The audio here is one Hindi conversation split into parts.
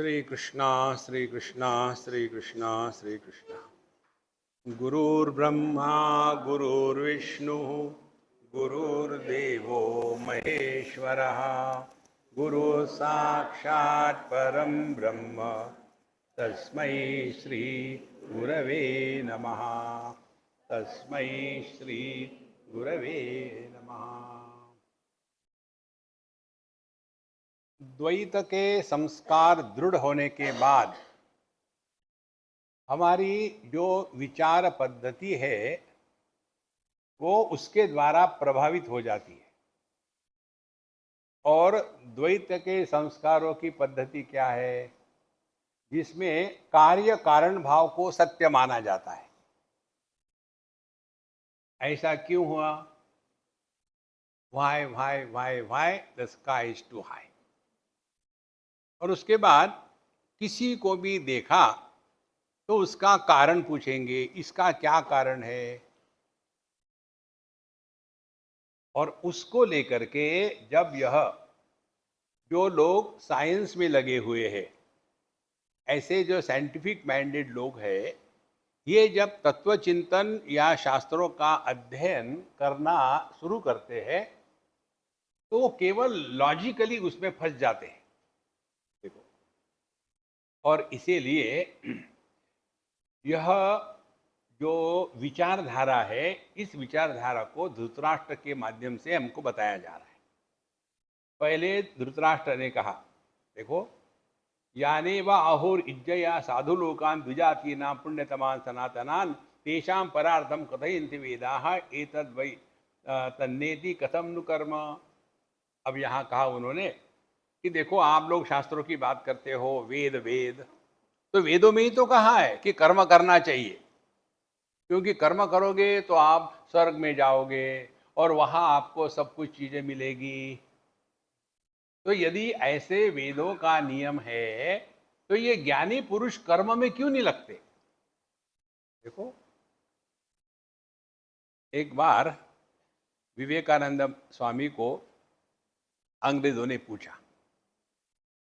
श्री कृष्णा श्री कृष्णा श्री कृष्णा श्री कृष्णा। गुरुर्ब्रह्मा गुरुर्विष्णु गुरुर्देवो महेश्वरः गुरु साक्षात् परं ब्रह्म तस्मै श्री गुरवे नमः। तस्मै श्री गुरवे नमः। द्वैत के संस्कार दृढ़ होने के बाद हमारी जो विचार पद्धति है वो उसके द्वारा प्रभावित हो जाती है। और द्वैत के संस्कारों की पद्धति क्या है, जिसमें कार्य कारण भाव को सत्य माना जाता है। ऐसा क्यों हुआ? Why why why why the sky is too high. और उसके बाद किसी को भी देखा तो उसका कारण पूछेंगे, इसका क्या कारण है। और उसको लेकर के जब यह जो लोग साइंस में लगे हुए हैं, ऐसे जो साइंटिफिक माइंडेड लोग हैं, ये जब तत्व चिंतन या शास्त्रों का अध्ययन करना शुरू करते हैं तो वो केवल लॉजिकली उसमें फंस जाते हैं। देखो, और इसीलिए यह जो विचारधारा है, इस विचारधारा को धृतराष्ट्र के माध्यम से हमको बताया जा रहा है। पहले धृतराष्ट्र ने कहा, देखो, याने व अहोर इज्जया साधु लोकान द्विजातीनां पुण्यतमान सनातनान तेषां परार्थम कथयन्ति वेदाः एतद् वै तन्नेति कथम नु कर्म। अब यहाँ कहा उन्होंने कि देखो, आप लोग शास्त्रों की बात करते हो, वेद वेद, तो वेदों में ही तो कहा है कि कर्म करना चाहिए, क्योंकि कर्म करोगे तो आप स्वर्ग में जाओगे और वहां आपको सब कुछ चीजें मिलेगी। तो यदि ऐसे वेदों का नियम है तो ये ज्ञानी पुरुष कर्म में क्यों नहीं लगते? देखो, एक बार विवेकानंद स्वामी को अंग्रेजों ने पूछा,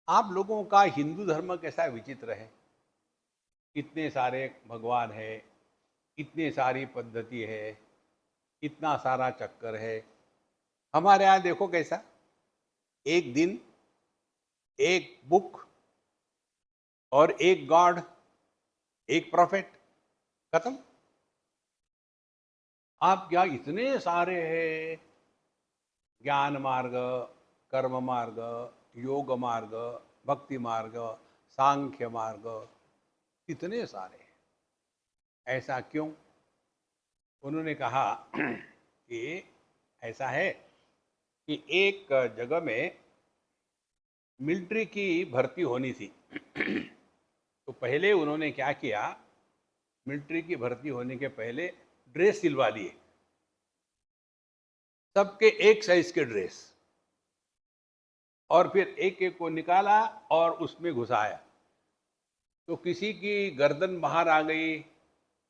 आप लोगों का हिंदू धर्म कैसा विचित्र है, इतने सारे भगवान है, इतनी सारी पद्धति है, इतना सारा चक्कर है। हमारे यहाँ देखो कैसा, एक दिन, एक बुक और एक गॉड, एक प्रॉफिट, खत्म। आप क्या इतने सारे हैं, ज्ञान मार्ग, कर्म मार्ग, योग मार्ग, भक्ति मार्ग, सांख्य मार्ग, इतने सारे। ऐसा क्यों? उन्होंने कहा कि ऐसा है कि एक जगह में मिलिट्री की भर्ती होनी थी। तो पहले उन्होंने क्या किया, मिलिट्री की भर्ती होने के पहले ड्रेस सिलवा लिए, सबके एक साइज के ड्रेस, और फिर एक एक को निकाला और उसमें घुसाया। तो किसी की गर्दन बाहर आ गई,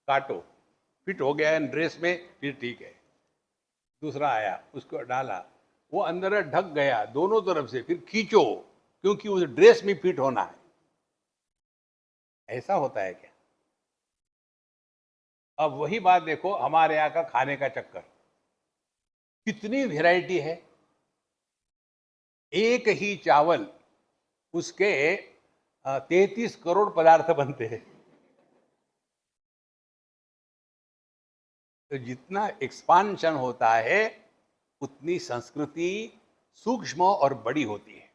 काटो, फिट हो गया ड्रेस में, फिर ठीक है। दूसरा आया, उसको डाला, वो अंदर ढक गया दोनों तरफ से, फिर खींचो, क्योंकि उस ड्रेस में फिट होना है। ऐसा होता है क्या? अब वही बात देखो हमारे यहाँ का खाने का चक्कर, कितनी वैरायटी है। एक ही चावल, उसके 33 करोड़ पदार्थ बनते हैं। तो जितना एक्सपांशन होता है उतनी संस्कृति सूक्ष्म और बड़ी होती है।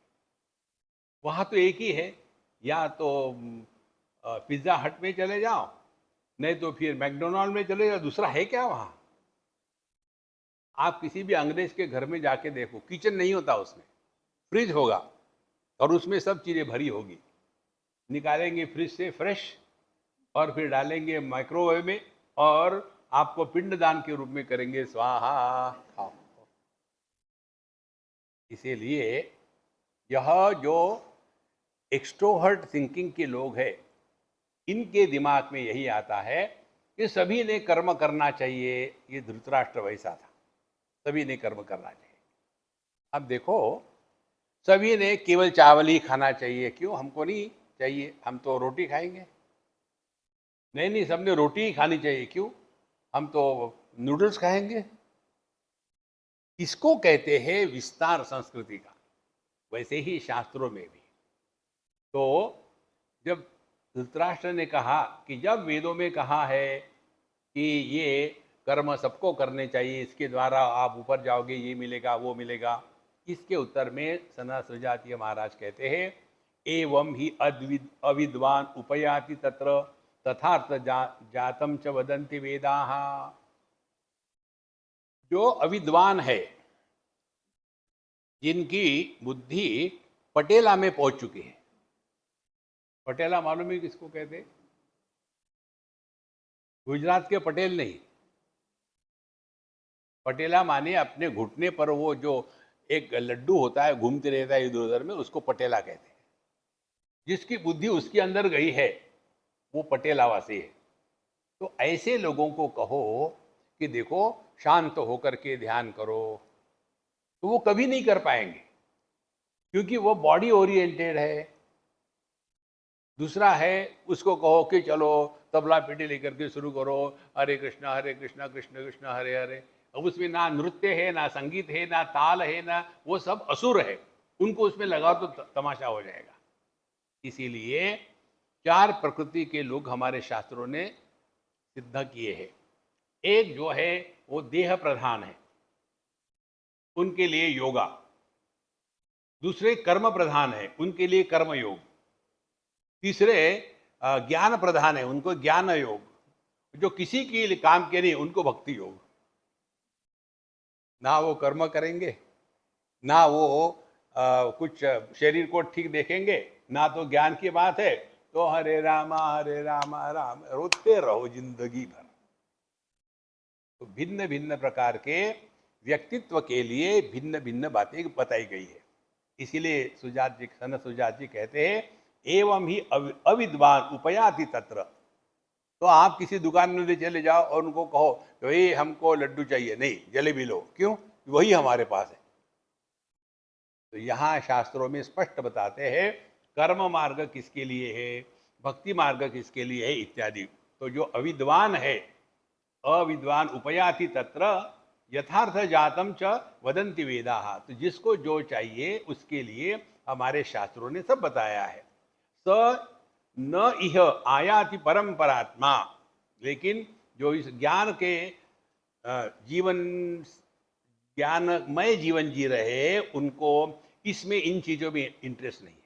वहां तो एक ही है, या तो पिज्जा हट में चले जाओ, नहीं तो फिर मैकडोनाल्ड में चले जाओ, दूसरा है क्या वहां? आप किसी भी अंग्रेज के घर में जाके देखो, किचन नहीं होता उसमें, फ्रिज होगा और उसमें सब चीजें भरी होगी। निकालेंगे फ्रिज से फ्रेश और फिर डालेंगे माइक्रोवेव में और आपको पिंडदान के रूप में करेंगे, स्वाहा, खाओ। इसीलिए यह जो एक्सट्रोवर्ट थिंकिंग के लोग हैं, इनके दिमाग में यही आता है कि सभी ने कर्म करना चाहिए। ये धृतराष्ट्र वैसा था, सभी ने कर्म करना चाहिए। अब देखो, सभी ने केवल चावल ही खाना चाहिए, क्यों? हमको नहीं चाहिए, हम तो रोटी खाएंगे। नहीं नहीं, सबने रोटी ही खानी चाहिए, क्यों, हम तो नूडल्स खाएंगे। इसको कहते हैं विस्तार संस्कृति का। वैसे ही शास्त्रों में भी। तो जब धृतराष्ट्र ने कहा कि जब वेदों में कहा है कि ये कर्म सबको करने चाहिए, इसके द्वारा आप ऊपर जाओगे, ये मिलेगा वो मिलेगा, इसके उत्तर में सना सुजातीय महाराज कहते हैं एवं ही अविद्वान उपयाति तत्र तथार्थ जातम च वदन्ति वेदाः। जो अविद्वान है, जिनकी बुद्धि पटेला में पहुंच चुकी है। पटेला मालूम है किसको कहते? गुजरात के पटेल नहीं। पटेला माने अपने घुटने पर वो जो एक लड्डू होता है, घूमते रहता है इधर उधर में, उसको पटेला कहते हैं। जिसकी बुद्धि उसके अंदर गई है वो पटेलावासी है। तो ऐसे लोगों को कहो कि देखो शांत होकर के ध्यान करो, तो वो कभी नहीं कर पाएंगे, क्योंकि वो बॉडी ओरिएंटेड है। दूसरा है, उसको कहो कि चलो तबला पीटी लेकर के शुरू करो, हरे कृष्णा कृष्ण कृष्ण हरे हरे। अब उसमें ना नृत्य है, ना संगीत है, ना ताल है, ना, वो सब असुर है। उनको उसमें लगाओ तो तमाशा हो जाएगा। इसीलिए 4 प्रकृति के लोग हमारे शास्त्रों ने सिद्ध किए हैं। एक जो है वो देह प्रधान है, उनके लिए योगा। दूसरे कर्म प्रधान है, उनके लिए कर्म योग। तीसरे ज्ञान प्रधान है, उनको ज्ञान योग। जो किसी के लिए काम के नहीं, उनको भक्ति योग। ना वो कर्म करेंगे, ना वो कुछ शरीर को ठीक देखेंगे, ना तो ज्ञान की बात है, तो हरे राम राम रोते रहो जिंदगी भर। तो भिन्न भिन्न प्रकार के व्यक्तित्व के लिए भिन्न भिन्न बातें बताई गई है। इसीलिए सुजात जी, सन सुजात जी कहते हैं एवं ही अविद्वान उपयाति तत्र। तो आप किसी दुकान में चले जाओ और उनको कहो तो ये हमको लड्डू चाहिए, नहीं जलेबी लो, क्यों, वही हमारे पास है। तो यहाँ शास्त्रों में स्पष्ट बताते हैं कर्म मार्ग किसके लिए है, भक्ति मार्ग किसके लिए है इत्यादि। तो जो अविद्वान है, अविद्वान उपयाति तत्र यथार्थ जातम च वदन्ति वेदाः। तो जिसको जो चाहिए उसके लिए हमारे शास्त्रों ने सब बताया है। स न इह आयाति परंपरात्मा। लेकिन जो इस ज्ञान के जीवन, ज्ञानमय जीवन जी रहे, उनको इसमें इन चीजों में इंटरेस्ट नहीं है।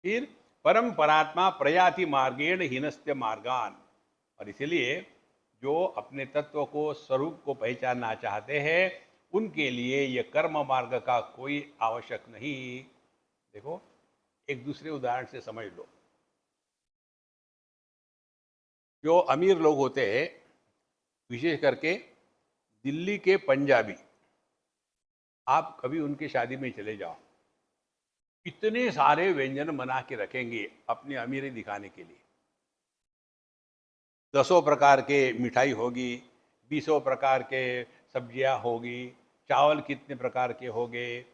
फिर परंपरात्मा प्रयाति मार्गेण हिनस्त्य मार्गान। और इसलिए जो अपने तत्व को, स्वरूप को पहचानना चाहते हैं, उनके लिए यह कर्म मार्ग का कोई आवश्यक नहीं। देखो एक दूसरे उदाहरण से समझ लो। जो अमीर लोग होते हैं, विशेष करके दिल्ली के पंजाबी, आप कभी उनकी शादी में चले जाओ, इतने सारे व्यंजन बना के रखेंगे अपनी अमीरी दिखाने के लिए। 10 प्रकार के मिठाई होगी, 20 प्रकार के सब्जियां होगी, चावल कितने प्रकार के होंगे,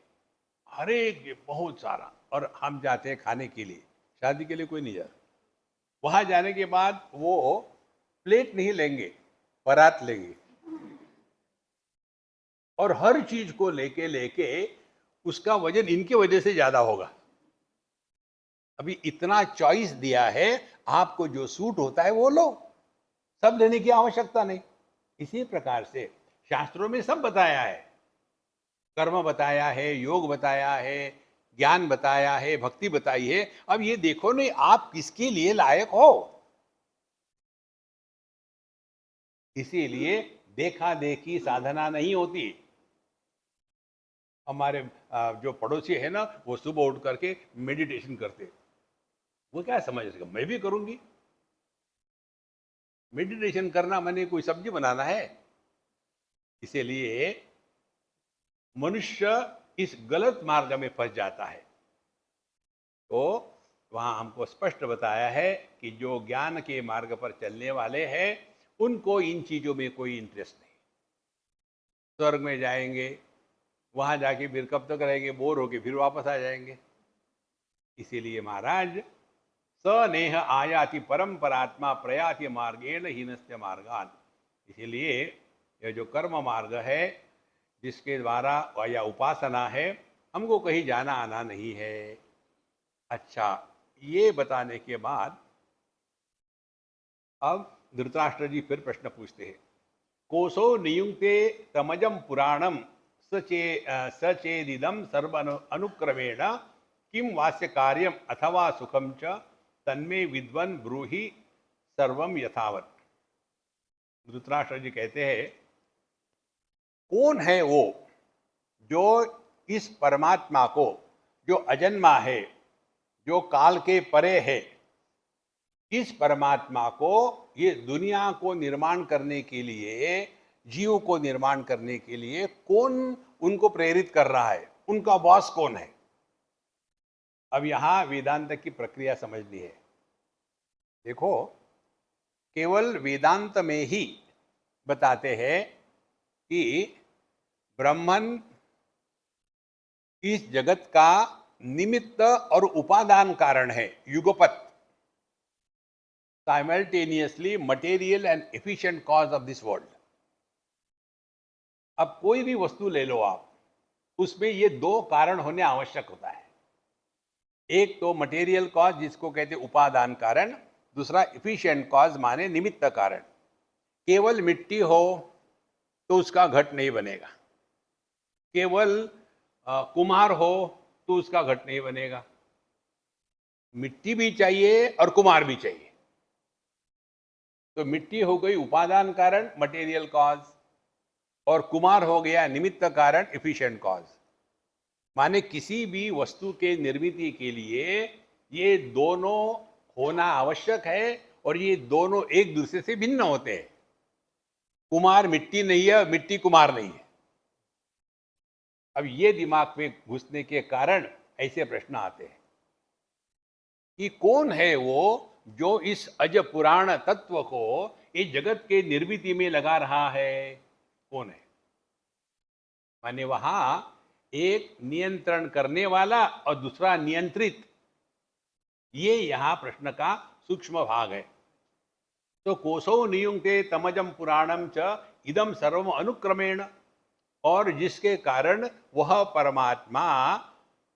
हर एक बहुत सारा। और हम जाते हैं खाने के लिए, शादी के लिए कोई नहीं जाता। वहां जाने के बाद वो प्लेट नहीं लेंगे, परात लेंगे, और हर चीज को लेके लेके उसका वजन इनके वजह से ज्यादा होगा। अभी इतना चॉइस दिया है, आपको जो सूट होता है वो लो, सब लेने की आवश्यकता नहीं। इसी प्रकार से शास्त्रों में सब बताया है, कर्म बताया है, योग बताया है, ज्ञान बताया है, भक्ति बताई है। अब ये देखो नहीं आप किसके लिए लायक हो। इसीलिए देखा देखी साधना नहीं होती। हमारे जो पड़ोसी है ना, वो सुबह उठ करके मेडिटेशन करते, वो क्या समझ रहे, मैं भी करूंगी। मेडिटेशन करना माने कोई सब्जी बनाना है। इसीलिए मनुष्य इस गलत मार्ग में फंस जाता है। तो वहां हमको स्पष्ट बताया है कि जो ज्ञान के मार्ग पर चलने वाले हैं, उनको इन चीजों में कोई इंटरेस्ट नहीं। स्वर्ग में जाएंगे, वहां जाके फिर कब तक रहेंगे, बोर होके फिर वापस आ जाएंगे। इसीलिए महाराज स नेह आयाति परंपरात्मा प्रयाति मार्गेण हीनस्य मार्गान। इसीलिए यह जो कर्म मार्ग है, जिसके द्वारा या उपासना है, हमको कहीं जाना आना नहीं है। अच्छा, ये बताने के बाद अब धृतराष्ट्र जी फिर प्रश्न पूछते हैं। कोसो नियुक्ते तमजम पुराणम सचेदिदम सर्व अनुक्रमेण किम वास्य कार्यम अथवा सुखम च तन्मे विद्वन ब्रूहि सर्वम यथावत। धृतराष्ट्र जी कहते हैं, कौन है वो जो इस परमात्मा को, जो अजन्मा है, जो काल के परे है, इस परमात्मा को, ये दुनिया को निर्माण करने के लिए, जीव को निर्माण करने के लिए कौन उनको प्रेरित कर रहा है, उनका बॉस कौन है। अब यहां वेदांत की प्रक्रिया समझनी है। देखो, केवल वेदांत में ही बताते हैं कि ब्रह्मन इस जगत का निमित्त और उपादान कारण है, युगपत, simultaneously material and efficient cause of this world. अब कोई भी वस्तु ले लो आप, उसमें ये दो कारण होने आवश्यक होता है। एक तो मटेरियल कॉज, जिसको कहते हैं उपादान कारण, दूसरा एफिशिएंट कॉज माने निमित्त कारण। केवल मिट्टी हो तो उसका घट नहीं बनेगा, केवल कुम्हार हो तो उसका घट नहीं बनेगा। मिट्टी भी चाहिए और कुम्हार भी चाहिए। तो मिट्टी हो गई उपादान कारण, मटेरियल कॉज, और कुम्हार हो गया निमित्त कारण, एफिशिएंट कॉज। माने किसी भी वस्तु के निर्मित के लिए ये दोनों होना आवश्यक है, और ये दोनों एक दूसरे से भिन्न होते हैं। कुम्हार मिट्टी नहीं है, मिट्टी कुम्हार नहीं है। अब ये दिमाग में घुसने के कारण ऐसे प्रश्न आते हैं कि कौन है वो जो इस अज पुराण तत्व को इस जगत के निर्मित में लगा रहा है, कौन है। माने वहां एक नियंत्रण करने वाला और दूसरा नियंत्रित, ये यहां प्रश्न का सूक्ष्म भाग है। तो कोसो नियुक्ते तमजम पुराणम च इदम सर्वम अनुक्रमेण, और जिसके कारण वह परमात्मा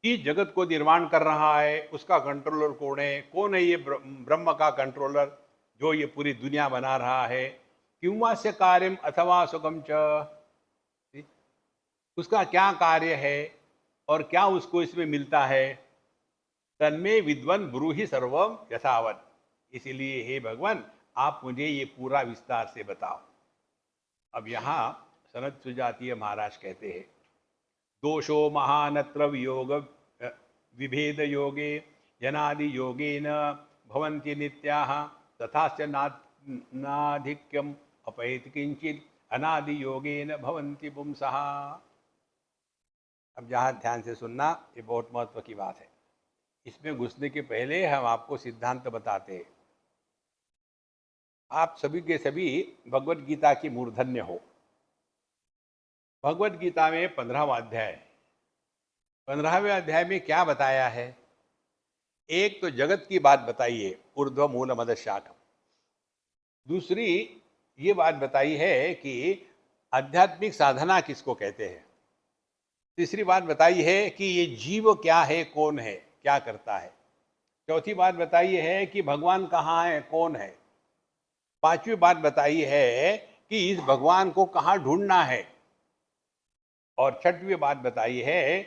इस जगत को निर्माण कर रहा है, उसका कंट्रोलर कौन है। कौन है ये ब्रह्म का कंट्रोलर जो ये पूरी दुनिया बना रहा है। किंवास्य कार्यम अथवा सुखम च, उसका क्या कार्य है और क्या उसको इसमें मिलता है। तन्मे विद्वन ब्रूहि सर्वम यथावत। इसीलिए हे भगवान, आप मुझे ये पूरा विस्तार से बताओ। अब यहाँ सनत सुजातीय महाराज कहते हैं, दोषो महानत्र वियोग विभेद योगे जनादि योगेन भवन्ति नित्याः तथास्य नाधिक्यम अपैति किंचित अनादि योगेन भवन्ति पुंसः। अब जहाँ ध्यान से सुनना, ये बहुत महत्व की बात है। इसमें घुसने के पहले हम आपको सिद्धांत बताते हैं। आप सभी के सभी भगवत गीता की मूर्धन्य हो। भगवत गीता में 15वां अध्याय, 15वें अध्याय में क्या बताया है। एक तो जगत की बात बताई है, ऊर्ध्व मूल मद शाखम। दूसरी ये बात बताई है कि आध्यात्मिक साधना किसको कहते हैं। तीसरी बात बताई है कि ये जीव क्या है, कौन है, क्या करता है। चौथी बात बताई है कि भगवान कहाँ है, कौन है। पांचवी बात बताई है कि इस भगवान को कहाँ ढूंढना है। और छठवीं बात बताई है,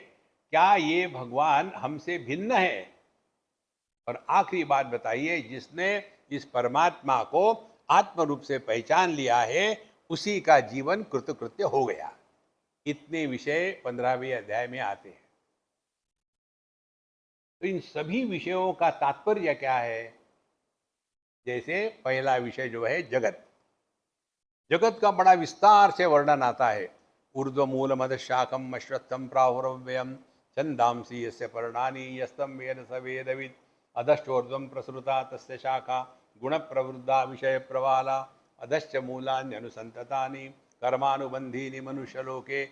क्या ये भगवान हमसे भिन्न है। और आखिरी बात बताई है, जिसने इस परमात्मा को आत्म रूप से पहचान लिया है, उसी का जीवन कृतकृत्य हो गया। इतने विषय 15वें अध्याय में आते हैं। तो इन सभी विषयों का तात्पर्य क्या है। जैसे पहला विषय जो है जगत, जगत का बड़ा विस्तार से वर्णन आता है। ऊर्ध्व मूल मद शाखम अश्वत्थम प्राहुरव्ययम छंदांसी यस्य पर्णानि यस्तम वेद स वेदविद अधश्चोर्ध्वं प्रसृता तस्य शाखा गुण प्रवृद्धा विषय प्रवाला अधश्च मूलान्यनुसंततानि कर्मानुबंधीनि मनुष्यलोके।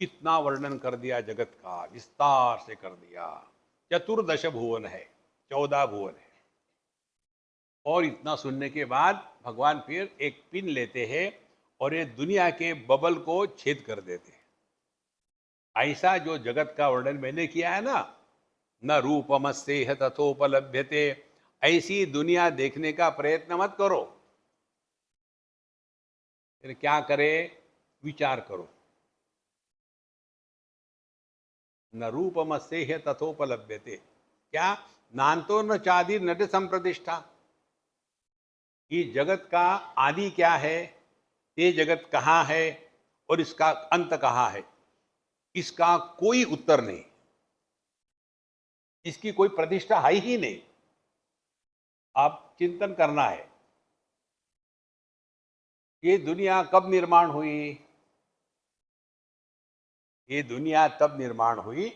इतना वर्णन कर दिया जगत का, विस्तार से कर दिया। चतुर्दश भुवन है, 14 भुवन है। और इतना सुनने के बाद भगवान फिर एक पिन लेते हैं और ये दुनिया के बबल को छेद कर देते हैं। ऐसा जो जगत का वर्णन मैंने किया है ना, न रूपमस्तेह तथोपलभ्यते, ऐसी दुनिया देखने का प्रयत्न मत करो। फिर क्या करे? विचार करो। न रूपमस्तेह तथोपलभ्यते, क्या? नान्तो न चादि नट संप्रतिष्ठा। ये जगत का आदि क्या है, ये जगत कहाँ है और इसका अंत कहाँ है, इसका कोई उत्तर नहीं, इसकी कोई प्रतिष्ठा है ही नहीं। आप चिंतन करना है, ये दुनिया कब निर्माण हुई? ये दुनिया तब निर्माण हुई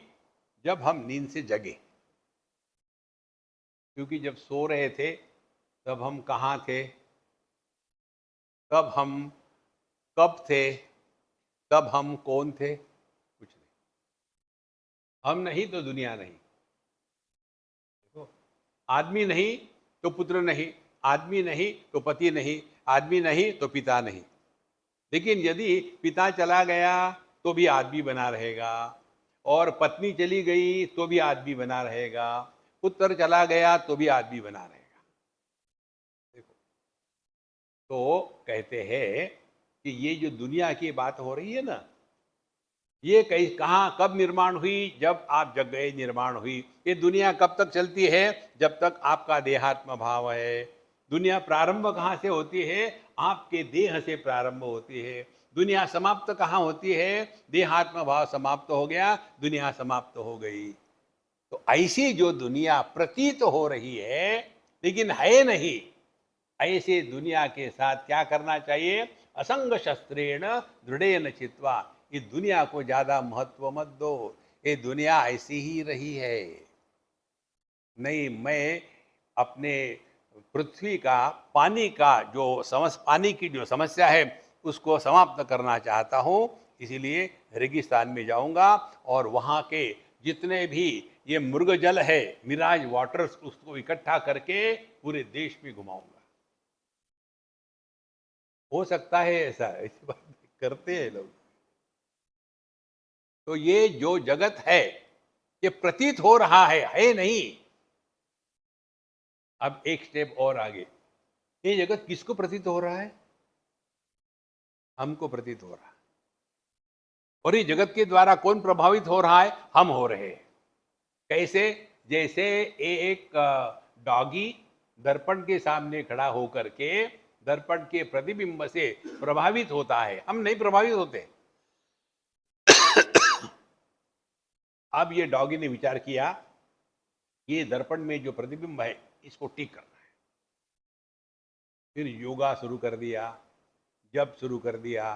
जब हम नींद से जगे। क्योंकि जब सो रहे थे तब हम कहाँ थे, तब हम कब थे, तब हम कौन थे? कुछ नहीं। हम नहीं तो दुनिया नहीं। देखो, आदमी नहीं तो पुत्र नहीं, आदमी नहीं तो पति नहीं, आदमी नहीं तो पिता नहीं। लेकिन यदि पिता चला गया तो भी आदमी बना रहेगा, और पत्नी चली गई तो भी आदमी बना रहेगा, पुत्र चला गया तो भी आदमी बना रहेगा। देखो, तो कहते हैं कि ये जो दुनिया की बात हो रही है ना, ये कहीं कहाँ कब निर्माण हुई? जब आप जग गए निर्माण हुई। ये दुनिया कब तक चलती है? जब तक आपका देहात्म भाव है। दुनिया प्रारंभ कहाँ से होती है? आपके देह से प्रारंभ होती है। दुनिया समाप्त कहाँ होती है? देहात्म भाव समाप्त हो गया, दुनिया समाप्त हो गई। तो ऐसी जो दुनिया प्रतीत हो रही है लेकिन है नहीं, ऐसे दुनिया के साथ क्या करना चाहिए? असंग शस्त्रेण दृढ़ेन चित्वा। इस दुनिया को ज्यादा महत्व मत दो, ये दुनिया ऐसी ही रही है। नहीं, मैं अपने पृथ्वी का पानी का जो पानी की जो समस्या है उसको समाप्त करना चाहता हूँ। इसीलिए रेगिस्तान में जाऊंगा और वहाँ के जितने भी ये मृग जल है, मिराज वाटर्स, उसको इकट्ठा करके पूरे देश में घुमाऊंगा। हो सकता है ऐसा, ऐसी बात करते हैं लोग। तो ये जो जगत है ये प्रतीत हो रहा है नहीं। अब एक स्टेप और आगे, ये जगत किसको प्रतीत हो रहा है? हमको प्रतीत हो रहा है। और ये जगत के द्वारा कौन प्रभावित हो रहा है? हम हो रहे हैं। कैसे? जैसे एक डॉगी दर्पण के सामने खड़ा होकर के दर्पण के प्रतिबिंब से प्रभावित होता है, हम नहीं प्रभावित होते। अब ये डॉगी ने विचार किया, ये दर्पण में जो प्रतिबिंब है इसको ठीक करना है। फिर योगा शुरू कर दिया, जप शुरू कर दिया,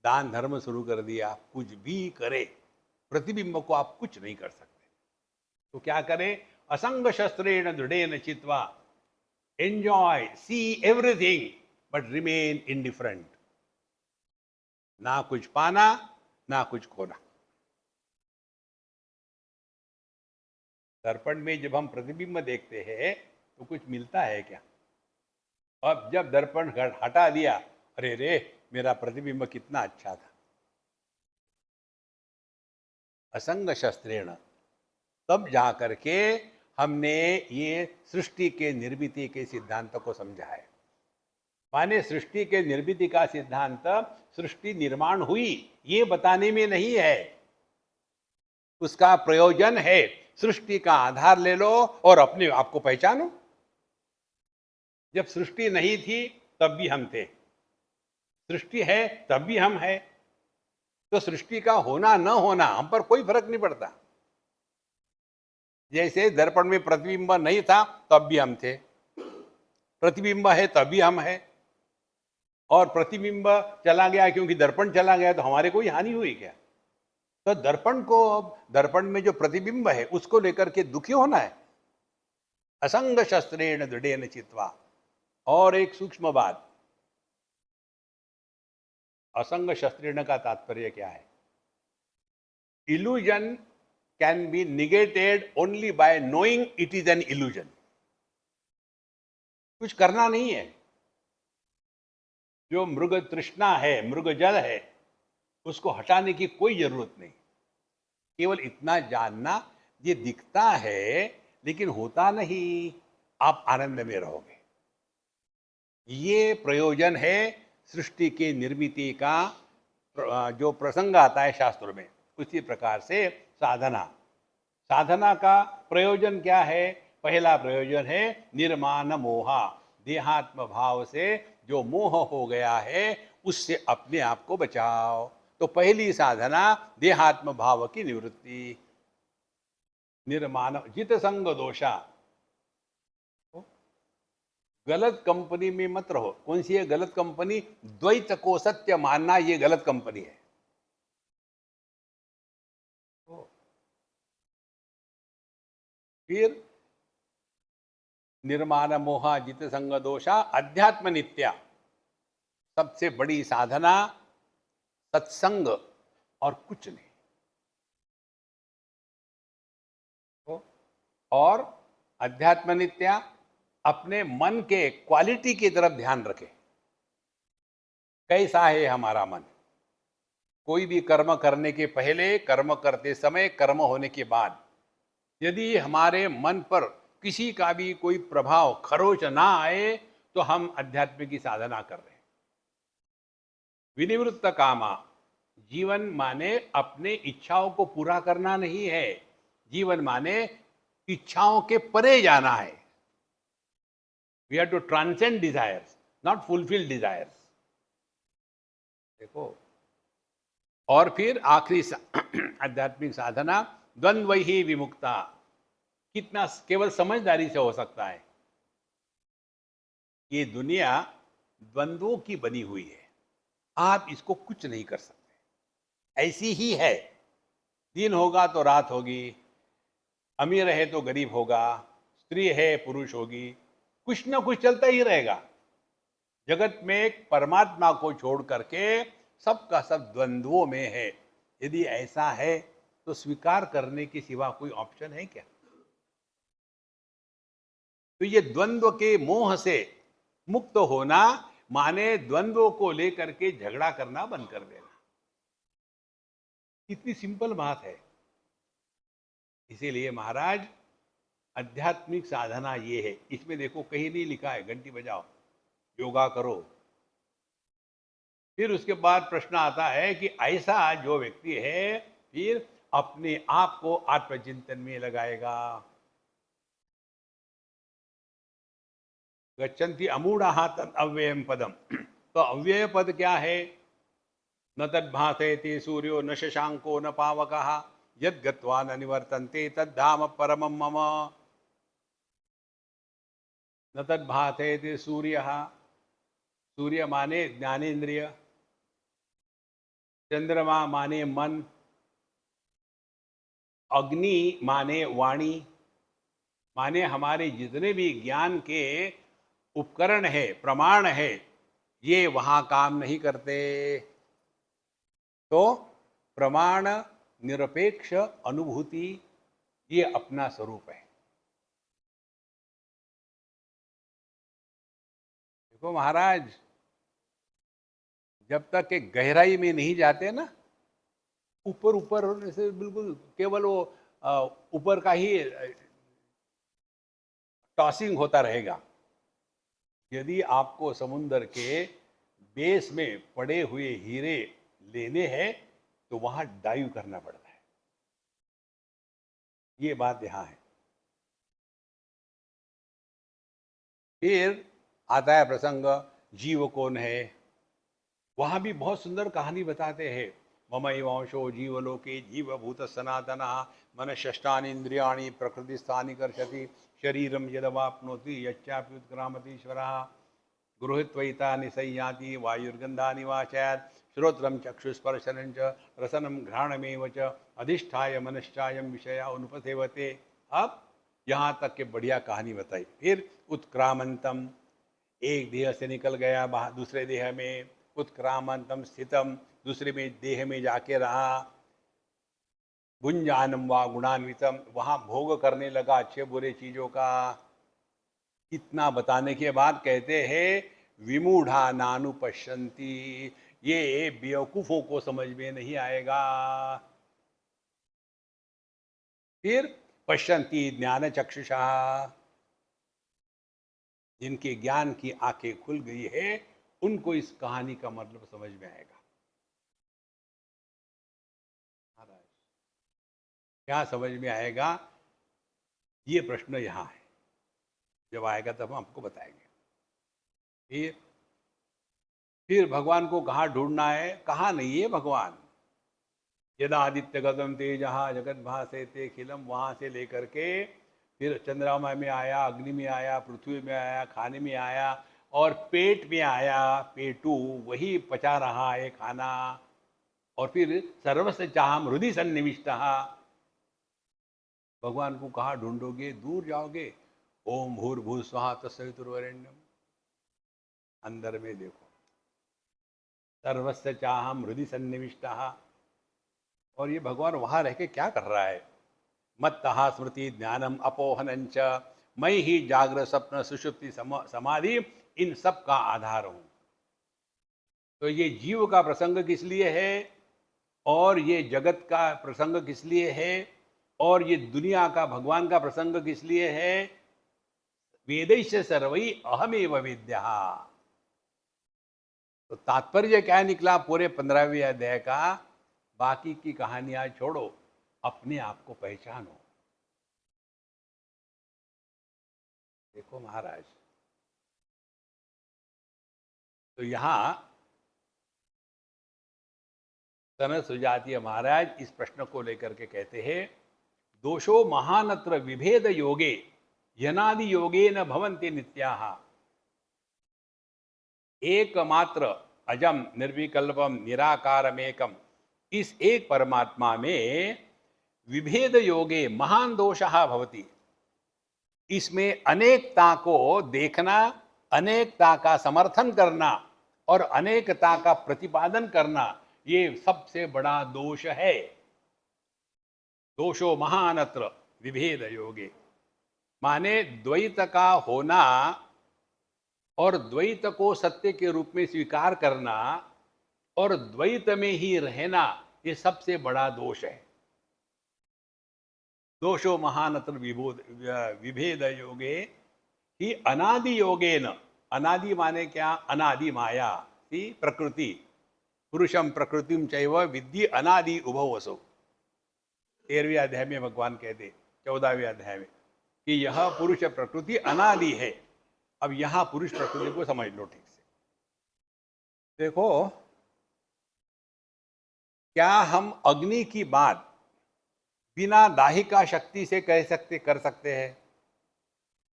दान धर्म शुरू कर दिया। कुछ भी करे, प्रतिबिंब को आप कुछ नहीं कर सकते। तो क्या करें? असंग शस्त्रेण दृढ़ेन चित्वा, enjoy, see everything but remain indifferent. ना कुछ पाना, ना कुछ खोना। दर्पण में जब हम प्रतिबिंब देखते हैं तो कुछ मिलता है क्या? अब जब दर्पण हटा दिया, अरे रे, मेरा प्रतिबिंब कितना अच्छा था। असंग शस्त्रेण, तब जाकर के हमने ये सृष्टि के निर्मिति के सिद्धांत को समझा है। माने सृष्टि के निर्मिति का सिद्धांत सृष्टि निर्माण हुई ये बताने में नहीं है, उसका प्रयोजन है सृष्टि का आधार ले लो और अपने आप को पहचानो। जब सृष्टि नहीं थी तब भी हम थे, सृष्टि है तब भी हम है। तो सृष्टि का होना न होना हम पर कोई फर्क नहीं पड़ता। जैसे दर्पण में प्रतिबिंब नहीं था तब भी हम थे, प्रतिबिंब है तब भी हम है। और प्रतिबिंब चला गया क्योंकि दर्पण चला गया तो हमारे कोई हानि हुई क्या? तो दर्पण को, दर्पण में जो प्रतिबिंब है उसको लेकर के दुखी होना है? असंग शस्त्रेण दृढ़ेन चित्वा। और एक सूक्ष्म बात, असंग शस्त्रेण का तात्पर्य क्या है? Illusion can be negated only by knowing it is an illusion. कुछ करना नहीं है। जो मृग तृष्णा है, मृग जल है, उसको हटाने की कोई जरूरत नहीं। केवल इतना जानना, ये दिखता है लेकिन होता नहीं, आप आनंद में रहोगे। ये प्रयोजन है सृष्टि के निर्मिति का। जो प्रसंग आता है शास्त्रों में, उसी प्रकार से साधना, साधना का प्रयोजन क्या है? पहला प्रयोजन है निर्माण मोहा। देहात्म भाव से जो मोह हो गया है, उससे अपने आप को बचाओ। तो पहली साधना देहात्म भाव की निवृत्ति। निर्माण जित संग दोषा। गलत कंपनी में मत रहो। कौन सी है गलत कंपनी? द्वैत को सत्य मानना, ये गलत कंपनी है। फिर निर्माण मोहा जित संग दोषा अध्यात्म नित्या। सबसे बड़ी साधना सत्संग और कुछ नहीं। और अध्यात्म नित्या, अपने मन के क्वालिटी की तरफ ध्यान रखें। कैसा है हमारा मन? कोई भी कर्म करने के पहले, कर्म करते समय, कर्म होने के बाद, यदि हमारे मन पर किसी का भी कोई प्रभाव, खरोच ना आए, तो हम अध्यात्म की साधना कर रहे हैं। विनिवृत्त कामा। जीवन माने अपने इच्छाओं को पूरा करना नहीं है। जीवन माने इच्छाओं के परे जाना है। We have to transcend desires, not fulfil desires. देखो, और फिर आखिरी आध्यात्मिक साधना द्वंद्व ही विमुक्ता। कितना केवल समझदारी से हो सकता है। ये दुनिया द्वंद्वों की बनी हुई है। आप इसको कुछ नहीं कर सकते, ऐसी ही है। दिन होगा तो रात होगी, अमीर है तो गरीब होगा, स्त्री है पुरुष होगी, कुछ ना कुछ चलता ही रहेगा। जगत में परमात्मा को छोड़ करके सबका सब द्वंद्वों में है। यदि ऐसा है तो स्वीकार करने के सिवा कोई ऑप्शन है क्या? तो ये द्वंद्व के मोह से मुक्त होना माने द्वंद्वों को लेकर के झगड़ा करना बंद कर देना। कितनी सिंपल बात है। इसीलिए महाराज, आध्यात्मिक साधना ये है। इसमें देखो कहीं नहीं लिखा है घंटी बजाओ, योगा करो। फिर उसके बाद प्रश्न आता है कि ऐसा जो व्यक्ति है, फिर अपने आप को आत्मचिंतन में लगाएगा। गच्छन्ति अमूढ़ाः तत् अव्ययम पदम। तो अव्यय पद क्या है? न तद्भासयति सूर्यो न शशांको न पावकः यद् गत्वा न निवर्तन्ते तद्धाम परमं मम। न तद्भासयति सूर्यः, सूर्य माने ज्ञानेन्द्रिय, चंद्रमा माने मन, अग्नि माने वाणी, माने हमारे जितने भी ज्ञान के उपकरण है, प्रमाण है, ये वहां काम नहीं करते। तो प्रमाण निरपेक्ष अनुभूति, ये अपना स्वरूप है। देखो महाराज, जब तक के गहराई में नहीं जाते ना, ऊपर ऊपर से बिल्कुल केवल वो ऊपर का ही टॉसिंग होता रहेगा। यदि आपको समुद्र के बेस में पड़े हुए हीरे लेने हैं, तो वहां डाइव करना पड़ता है। ये बात यहां है। फिर आता है प्रसंग, जीव कौन है। वहां भी बहुत सुंदर कहानी बताते हैं। ममैवांशो जीवलोके जीवभूत सनातन मन षष्ठानीन्द्रियाणि प्रकृतिस्थानि कर्षति शरीरम यदवाप्नोति यच्चाप्युत्क्रामतीश्वरः गृहीत्वैता निसंयाति वायुर्गंधानि वाचयात् श्रोत्रम चक्षुस्पर्शनं च रसनं घ्राणमेव च अधिष्ठाय मनश्चायं विषया अनुपसेवते। अब यहाँ तक के बढ़िया कहानी बताई। फिर उत्क्रामंतम, एक देह से निकल गया दूसरे देह में, उत्क्रामंतम स्थितम, दूसरे में देह में जाके रहा, गुंजानम व गुणान्वितम, वहां भोग करने लगा अच्छे बुरे चीजों का। इतना बताने के बाद कहते हैं विमूढ़ा नानुपश्यन्ति, ये बेवकूफों को समझ में नहीं आएगा। फिर पश्यन्ति ज्ञान चक्षुषा, जिनके ज्ञान की आंखें खुल गई है उनको इस कहानी का मतलब समझ में आएगा। क्या समझ में आएगा, ये प्रश्न यहां है। जब आएगा तब हम आपको बताएंगे। फिर भगवान को कहाँ ढूंढना है, कहाँ नहीं है भगवान। यदा आदित्य गगन तेज जगत भासे ते खिलम, वहां से लेकर के फिर चंद्रमा में आया, अग्नि में आया, पृथ्वी में आया, खाने में आया और पेट में आया। पेटू वही पचा रहा है खाना। और फिर सर्वस्य चाहम हृदय सन्निविष्ट, भगवान को कहाँ ढूंढोगे, दूर जाओगे। ओम भूर्भुव स्वः तत्सवितुर्वरेण्यम, अंदर में देखो। सर्वस्य चाहम हृदय सन्निविष्ट, और ये भगवान वहां रह के क्या कर रहा है। मत्तः स्मृति ज्ञानम अपोहनंच, मैं ही जागृत स्वप्न सुषुप्ति समाधि इन सब का आधार हूं। तो ये जीव का प्रसंग किस लिए है, और ये जगत का प्रसंग किस लिए है, और ये दुनिया का भगवान का प्रसंग किस लिए है। वेदैश्च सर्वै अहमेव विद्या। तो तात्पर्य क्या निकला पूरे 15वें अध्याय का, बाकी की कहानियां छोड़ो, अपने आप को पहचानो। देखो महाराज, तो यहां सनत सुजातीय महाराज इस प्रश्न को लेकर के कहते हैं, दोषो महानत्र विभेद योगे यनादि योगे न भवन्ति नित्याः। एकमात्र अजम निर्विकल्पम निराकारमेकम, इस एक परमात्मा में विभेद योगे महान दोषः भवति। इसमें अनेकता को देखना, अनेकता का समर्थन करना और अनेकता का प्रतिपादन करना, ये सबसे बड़ा दोष है। दोषो महानत्र विभेद योगे, माने द्वैत का होना और द्वैत को सत्य के रूप में स्वीकार करना और द्वैत में ही रहना, ये सबसे बड़ा दोष है। दोषो महानत्र विभेद योगे ही अनादि योगेन, अनादि माने क्या, अनादि माया ही प्रकृति, पुरुषम प्रकृतिम चैव विद्धि अनादि उभौ वसो। 13वें अध्याय में भगवान कहते, 14वें अध्याय में, कि यह पुरुष प्रकृति अनादि है। अब यहां पुरुष प्रकृति को समझ लो ठीक से। देखो, क्या हम अग्नि की बात बिना दाहिका शक्ति से कर सकते हैं।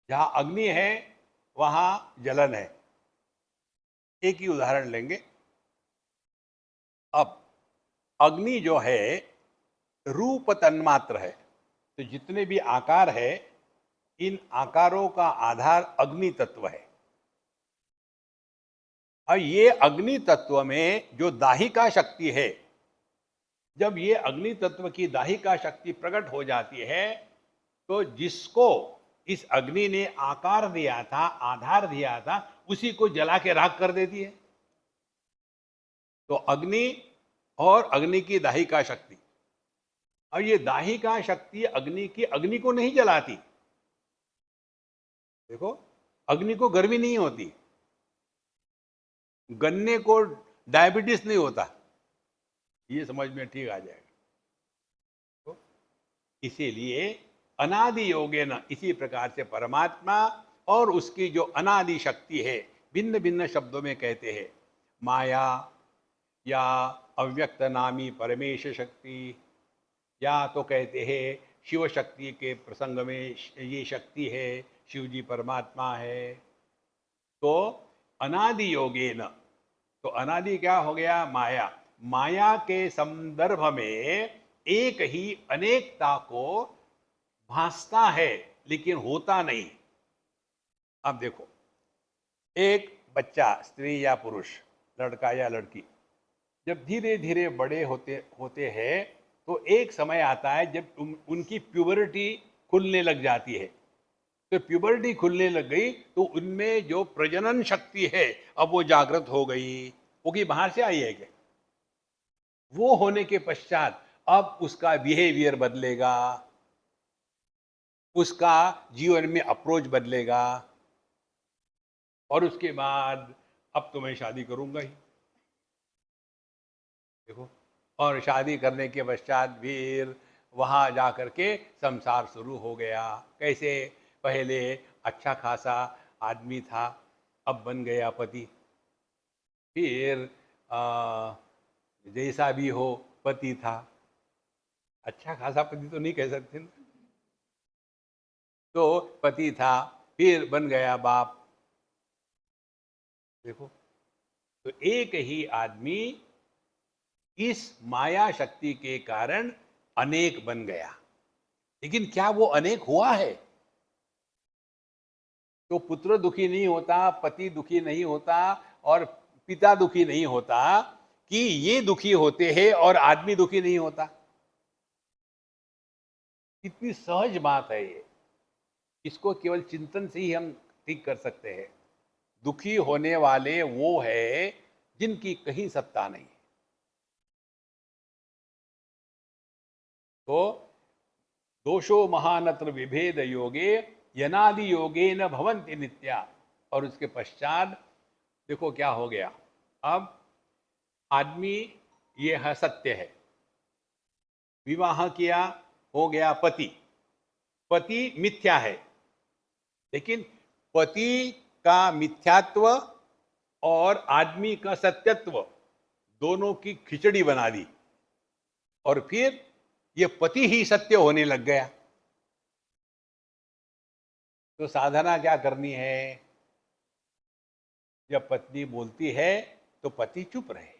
जहां अग्नि है वहां जलन है। एक ही उदाहरण लेंगे। अब अग्नि जो है रूप तन्मात्र है, तो जितने भी आकार है, इन आकारों का आधार अग्नि तत्व है। और ये अग्नि तत्व में जो दाहिका शक्ति है, जब ये अग्नि तत्व की दाहिका शक्ति प्रकट हो जाती है, तो जिसको इस अग्नि ने आकार दिया था, आधार दिया था, उसी को जला के राख कर देती है। तो अग्नि और अग्नि की दाहिका शक्ति, और ये दाहिका शक्ति अग्नि की, अग्नि को नहीं जलाती। देखो, अग्नि को गर्मी नहीं होती, गन्ने को डायबिटीज नहीं होता, ये समझ में ठीक आ जाएगा। तो इसीलिए अनादि योगे न, इसी प्रकार से परमात्मा और उसकी जो अनादि शक्ति है, भिन्न भिन्न शब्दों में कहते हैं। माया या अव्यक्त नामी परमेश शक्ति, या तो कहते हैं शिव शक्ति के प्रसंग में ये शक्ति है, शिव जी परमात्मा है। तो अनादि योगे न, तो अनादि क्या हो गया, माया। माया के संदर्भ में एक ही अनेकता को भासता है, लेकिन होता नहीं। अब देखो, एक बच्चा, स्त्री या पुरुष, लड़का या लड़की, जब धीरे धीरे बड़े होते हैं, तो एक समय आता है जब उनकी प्यूबरिटी खुलने लग जाती है। तो प्यूबर्टी खुलने लग गई तो उनमें जो प्रजनन शक्ति है अब वो जागृत हो गई। वो कि बाहर से आई है क्या? वो होने के पश्चात अब उसका बिहेवियर बदलेगा, उसका जीवन में अप्रोच बदलेगा, और उसके बाद अब तो मैं शादी करूंगा ही। देखो, और शादी करने के पश्चात फिर वहां जा करके संसार शुरू हो गया। कैसे? पहले अच्छा खासा आदमी था, अब बन गया पति। फिर आ, जैसा भी हो पति था, अच्छा खासा पति तो नहीं कह सकते ना। तो पति था, फिर बन गया बाप। देखो, तो एक ही आदमी इस माया शक्ति के कारण अनेक बन गया। लेकिन क्या वो अनेक हुआ है? तो पुत्र दुखी नहीं होता, पति दुखी नहीं होता, और पिता दुखी नहीं होता कि ये दुखी होते हैं और आदमी दुखी नहीं होता। कितनी सहज बात है ये। इसको केवल चिंतन से ही हम ठीक कर सकते हैं। दुखी होने वाले वो है जिनकी कहीं सत्ता नहीं। तो दोषो महानत्र विभेद योगे यनादि योगे न भवंति नित्या। और उसके पश्चात देखो क्या हो गया। अब आदमी, ये है सत्य है, विवाह किया, हो गया पति। पति मिथ्या है, लेकिन पति का मिथ्यात्व और आदमी का सत्यत्व दोनों की खिचड़ी बना दी, और फिर ये पति ही सत्य होने लग गया। तो साधना क्या करनी है? जब पत्नी बोलती है तो पति चुप रहे,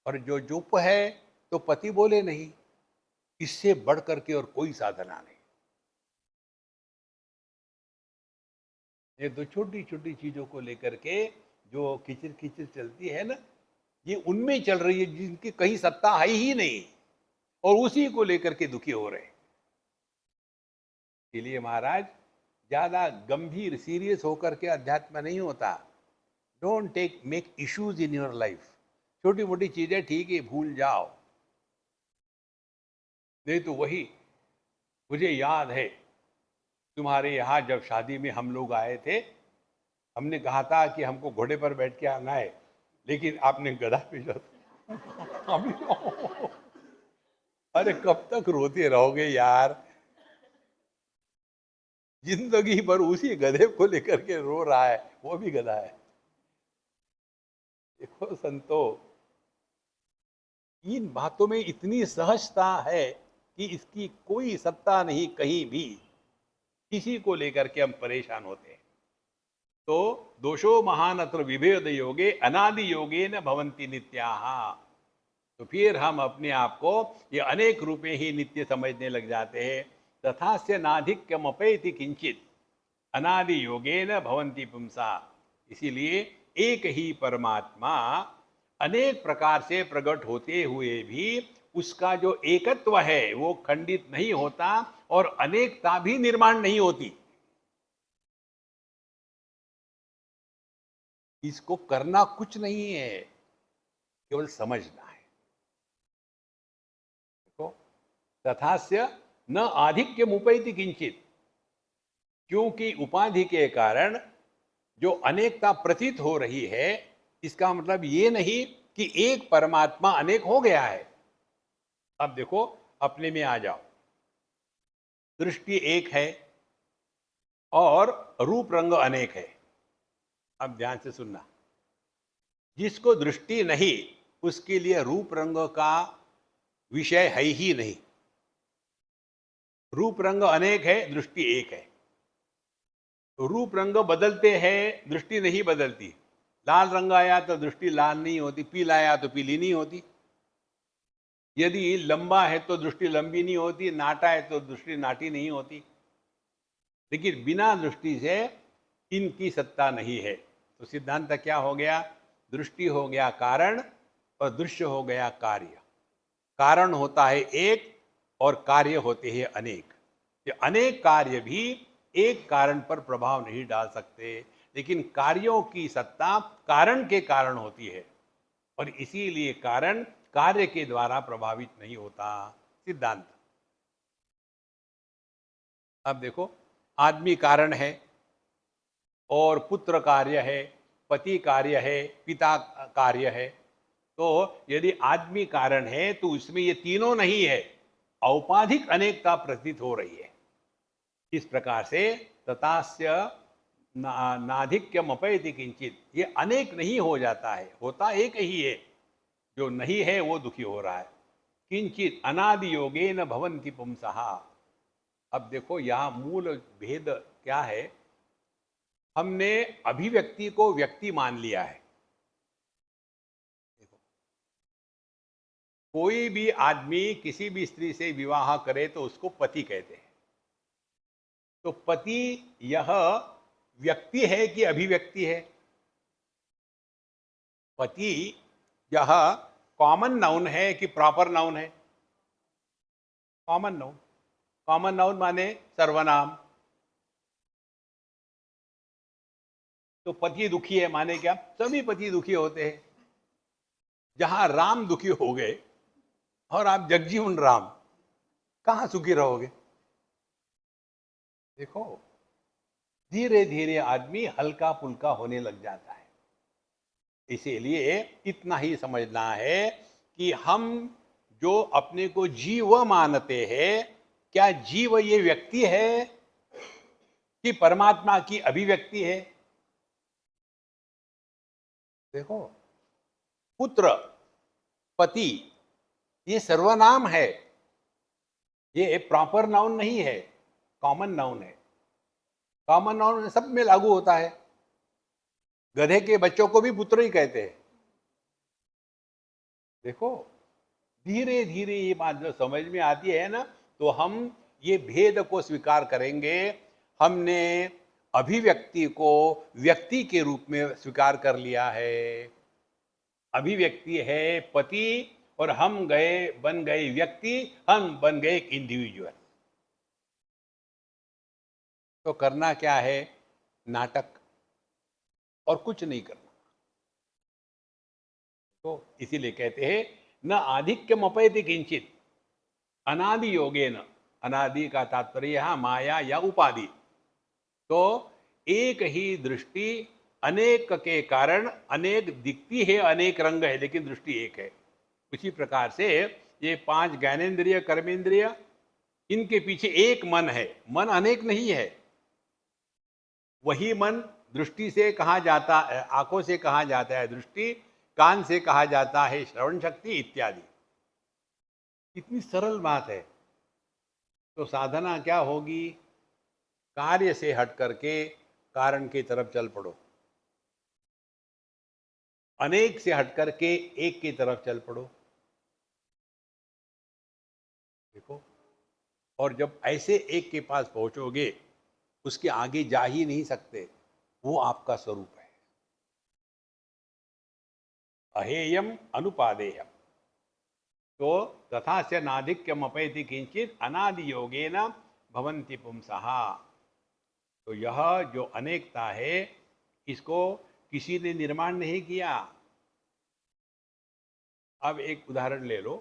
और जो चुप है तो पति बोले नहीं। इससे बढ़ करके और कोई साधना नहीं। ये दो छोटी छोटी चीजों को लेकर के जो किचिर किचिर चलती है ना, ये उनमें चल रही है जिनकी कहीं सत्ता है ही नहीं, और उसी को लेकर के दुखी हो रहे हैं। इसलिए महाराज, ज्यादा गंभीर सीरियस होकर के अध्यात्म नहीं होता। Don't take make issues in your life. छोटी मोटी चीजें ठीक है, भूल जाओ। नहीं तो वही, मुझे याद है तुम्हारे यहाँ जब शादी में हम लोग आए थे, हमने कहा था कि हमको घोड़े पर बैठ के आना है, लेकिन आपने गधा भेजा था। अरे कब तक रोते रहोगे यार? जिंदगी भर उसी गधे को लेकर के रो रहा है, वो भी गधा है। देखो संतो, इन बातों में इतनी सहजता है कि इसकी कोई सत्ता नहीं कहीं भी। किसी को लेकर के हम परेशान होते हैं। तो दोषो महान अत्र विभेद योगे अनादि योगे न भवंती नित्याः। तो फिर हम अपने आप को ये अनेक रूपे ही नित्य समझने लग जाते हैं। तथास्य नाधिक्यम अपेति किंचित अनादि योगे न भवंती पुंसा। इसीलिए एक ही परमात्मा अनेक प्रकार से प्रकट होते हुए भी उसका जो एकत्व है वो खंडित नहीं होता, और अनेकता भी निर्माण नहीं होती। इसको करना कुछ नहीं है, केवल समझना है। देखो, तथास्य न आधिक्य मुपैति किंचित। क्योंकि उपाधि के कारण जो अनेकता प्रतीत हो रही है, इसका मतलब ये नहीं कि एक परमात्मा अनेक हो गया है। अब देखो, अपने में आ जाओ। दृष्टि एक है और रूप रंग अनेक है। अब ध्यान से सुनना। जिसको दृष्टि नहीं, उसके लिए रूप रंग का विषय है ही नहीं। रूप रंग अनेक है, दृष्टि एक है। तो रूप रंग बदलते हैं, दृष्टि नहीं बदलती। लाल रंग आया तो दृष्टि लाल नहीं होती, पीला आया तो पीली नहीं होती। यदि लंबा है तो दृष्टि लंबी नहीं होती, नाटा है तो दृष्टि नाटी नहीं होती। लेकिन बिना दृष्टि से इनकी सत्ता नहीं है। तो सिद्धांत क्या हो गया? दृष्टि हो गया कारण और दृश्य हो गया कार्य। कारण होता है एक और कार्य होते हैं अनेक। ये अनेक कार्य भी एक कारण पर प्रभाव नहीं डाल सकते, लेकिन कार्यों की सत्ता कारण के कारण होती है और इसीलिए कारण कार्य के द्वारा प्रभावित नहीं होता। सिद्धांत। अब देखो, आदमी कारण है और पुत्र कार्य है, पति कार्य है, पिता कार्य है। तो यदि आदमी कारण है तो उसमें ये तीनों नहीं है, औपाधिक अनेकता प्रतीत हो रही है। इस प्रकार से ततास्य नाधिक्यम अपैति किंचित, ये अनेक नहीं हो जाता है, होता एक ही है। जो नहीं है वो दुखी हो रहा है। किंचित अनादि योगेन भवन्ति पुंसः। अब देखो यहाँ मूल भेद क्या है। हमने अभिव्यक्ति को व्यक्ति मान लिया है। देखो, कोई भी आदमी किसी भी स्त्री से विवाह करे तो उसको पति कहते हैं। तो पति यह व्यक्ति है कि अभिव्यक्ति है? पति यह कॉमन नाउन है कि प्रॉपर नाउन है? Common noun. कॉमन नाउन माने सर्वनाम। तो पति दुखी है माने क्या? सभी पति दुखी होते हैं। जहां राम दुखी हो गए और आप जगजीवन राम, कहां सुखी रहोगे? देखो, धीरे धीरे आदमी हल्का फुल्का होने लग जाता है। इसीलिए इतना ही समझना है कि हम जो अपने को जीव मानते हैं, क्या जीव ये व्यक्ति है कि परमात्मा की अभिव्यक्ति है? देखो, पुत्र, पति, ये सर्वनाम है, ये प्रॉपर नाउन नहीं है, कॉमन नाउन है। कॉमन नाउन सब में लागू होता है। गधे के बच्चों को भी पुत्र ही कहते हैं। देखो, धीरे धीरे ये बात जो समझ में आती है ना, तो हम ये भेद को स्वीकार करेंगे। हमने अभिव्यक्ति को व्यक्ति के रूप में स्वीकार कर लिया है। अभिव्यक्ति है पति और हम बन गए व्यक्ति, हम बन गए एक इंडिविजुअल। तो करना क्या है? नाटक, और कुछ नहीं करना। तो इसीलिए कहते हैं न आधिक्यम अपैति किंचित अनादि योगेन। अनादि का तात्पर्य यहां माया या उपाधि। तो एक ही दृष्टि अनेक के कारण अनेक दिखती है, अनेक रंग है, लेकिन दृष्टि एक है। उसी प्रकार से ये 5 ज्ञानेन्द्रिय, कर्मेंद्रिय, इनके पीछे एक मन है। मन अनेक नहीं है। वही मन दृष्टि से कहा जाता है, आंखों से कहा जाता है दृष्टि, कान से कहा जाता है श्रवण शक्ति इत्यादि। इतनी सरल बात है। तो साधना क्या होगी? कार्य से हट करके कारण की तरफ चल पड़ो, अनेक से हट करके एक की तरफ चल पड़ो। देखो, और जब ऐसे एक के पास पहुंचोगे, उसके आगे जा ही नहीं सकते, वो आपका स्वरूप है। अहेयम अनुपादेयम। तो तथा से नाधिक्यम अपैति किंचित अनादि योगेन भवन्ति पुंसः। तो यह जो अनेकता है, इसको किसी ने निर्माण नहीं किया। अब एक उदाहरण ले लो।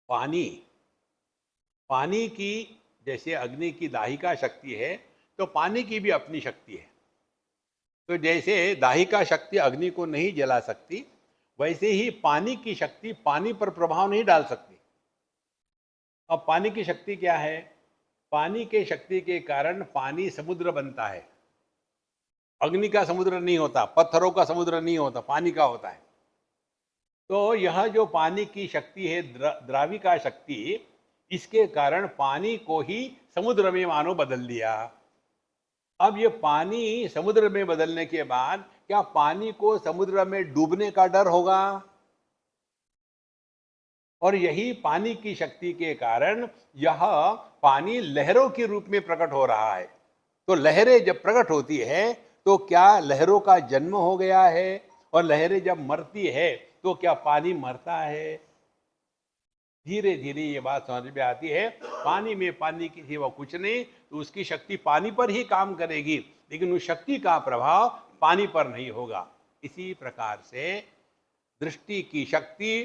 पानी, पानी की जैसे अग्नि की दाहिका शक्ति है, तो पानी की भी अपनी शक्ति है। तो जैसे दाहिका शक्ति अग्नि को नहीं जला सकती, वैसे ही पानी की शक्ति पानी पर प्रभाव नहीं डाल सकती। अब पानी की शक्ति क्या है? पानी के शक्ति के कारण पानी समुद्र बनता है। अग्नि का समुद्र नहीं होता, पत्थरों का समुद्र नहीं होता, पानी का होता है। तो यह जो पानी की शक्ति है, द्राविका शक्ति, इसके कारण पानी को ही समुद्र में मानो बदल दिया। अब ये पानी समुद्र में बदलने के बाद क्या पानी को समुद्र में डूबने का डर होगा? और यही पानी की शक्ति के कारण यह पानी लहरों के रूप में प्रकट हो रहा है। तो लहरें जब प्रकट होती है, तो क्या लहरों का जन्म हो गया है? और लहरें जब मरती है, तो क्या पानी मरता है? धीरे धीरे ये बात समझ में आती है, पानी में पानी की सिवा कुछ नहीं, तो उसकी शक्ति पानी पर ही काम करेगी, लेकिन उस शक्ति का प्रभाव पानी पर नहीं होगा। इसी प्रकार से दृष्टि की शक्ति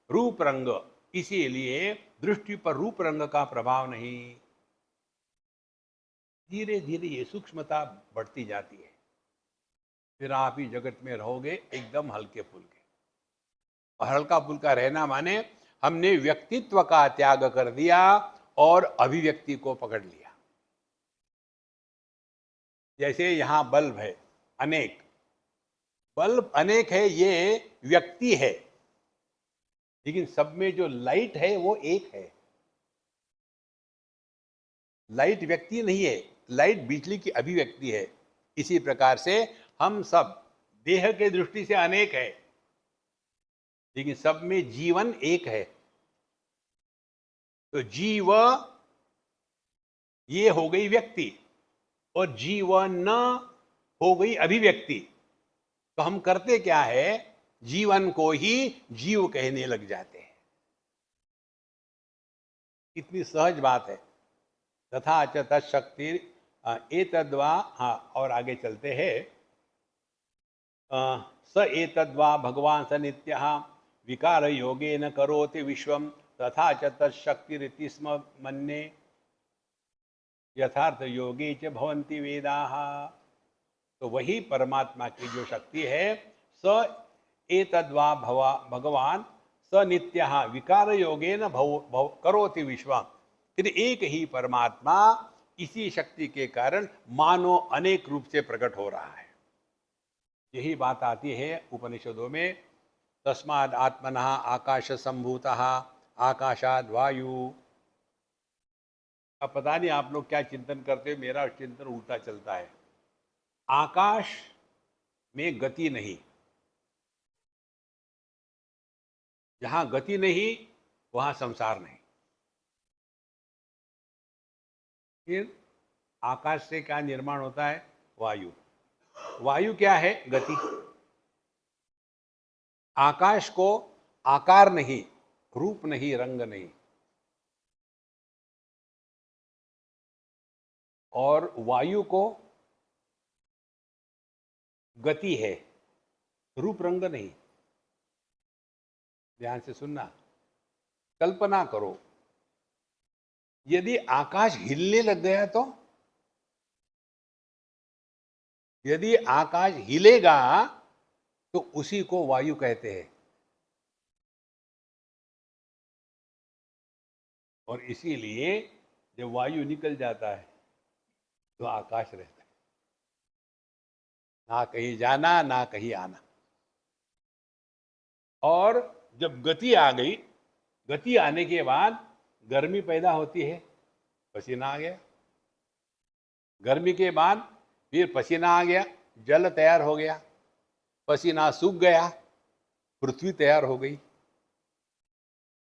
रूप रंग, इसीलिए दृष्टि पर रूप रंग का प्रभाव नहीं। धीरे धीरे ये सूक्ष्मता बढ़ती जाती है, फिर आप ही जगत में रहोगे एकदम हल्के फुल्के। और हल्का फुल्का रहना माने हमने व्यक्तित्व का त्याग कर दिया और अभिव्यक्ति को पकड़ लिया। जैसे यहां बल्ब है अनेक, बल्ब अनेक है, ये व्यक्ति है, लेकिन सब में जो लाइट है वो एक है। लाइट व्यक्ति नहीं है, लाइट बिजली की अभिव्यक्ति है। इसी प्रकार से हम सब देह के दृष्टि से अनेक है, लेकिन सब में जीवन एक है। तो जीव ये हो गई व्यक्ति और जीवन हो गई अभिव्यक्ति। तो हम करते क्या है, जीवन को ही जीव कहने लग जाते हैं। कितनी सहज बात है। तथा च तत्शक्ति एतद्वा, हाँ और आगे चलते हैं। स एतद्वा भगवान स नित्यः विकार योगेन करोति विश्वम तथा च तत्शक्तिरिति स्म मन्ये यथार्थ योगे च भवन्ति वेदाः। तो वही परमात्मा की जो शक्ति है, स एतद्वा भगवान स नित्यः विकार योगेन करोति विश्वम। फिर एक ही परमात्मा इसी शक्ति के कारण मानो अनेक रूप से प्रकट हो रहा है। यही बात आती है उपनिषदों में, तस्माद् आत्मनः आकाश संभूतः आकाशाद् वायु। अब पता नहीं आप लोग क्या चिंतन करते हो, मेरा चिंतन उल्टा चलता है। आकाश में गति नहीं, जहां गति नहीं वहां संसार नहीं। फिर आकाश से क्या निर्माण होता है, वायु। वायु क्या है, गति। आकाश को आकार नहीं, रूप नहीं, रंग नहीं, और वायु को गति है, रूप रंग नहीं। ध्यान से सुनना। कल्पना करो, यदि आकाश हिलने लग गया तो, यदि आकाश हिलेगा तो उसी को वायु कहते हैं। और इसीलिए जब वायु निकल जाता है तो आकाश रहता है, ना कहीं जाना ना कहीं आना। और जब गति आ गई, गति आने के बाद गर्मी पैदा होती है, पसीना आ गया। गर्मी के बाद फिर पसीना आ गया, जल तैयार हो गया। पसीना सूख गया, पृथ्वी तैयार हो गई।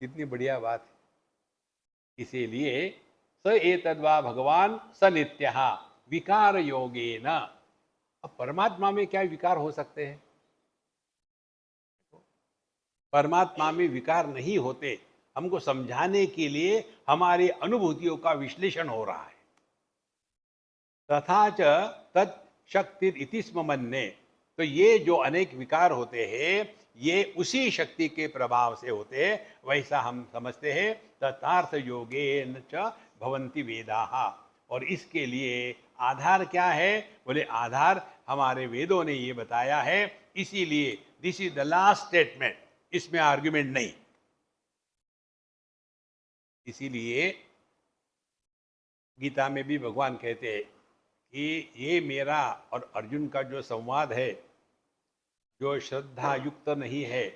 कितनी बढ़िया बात है। इसीलिए स एतद्वा भगवान स नित्यः विकार योगेन। अब परमात्मा में क्या विकार हो सकते हैं? परमात्मा में विकार नहीं होते। हमको समझाने के लिए हमारी अनुभूतियों का विश्लेषण हो रहा है। तथा च तत्शक्तिरिति स्म मन्ये। तो ये जो अनेक विकार होते हैं, ये उसी शक्ति के प्रभाव से होते हैं, वैसा हम समझते हैं। तथार्थ योगेन च भवन्ति वेदाः। और इसके लिए आधार क्या है? बोले आधार हमारे वेदों ने ये बताया है। इसीलिए this is the last statement, इसमें आर्गुमेंट नहीं। इसीलिए गीता में भी भगवान कहते हैं कि ये मेरा और अर्जुन का जो संवाद है, जो श्रद्धा युक्त नहीं है,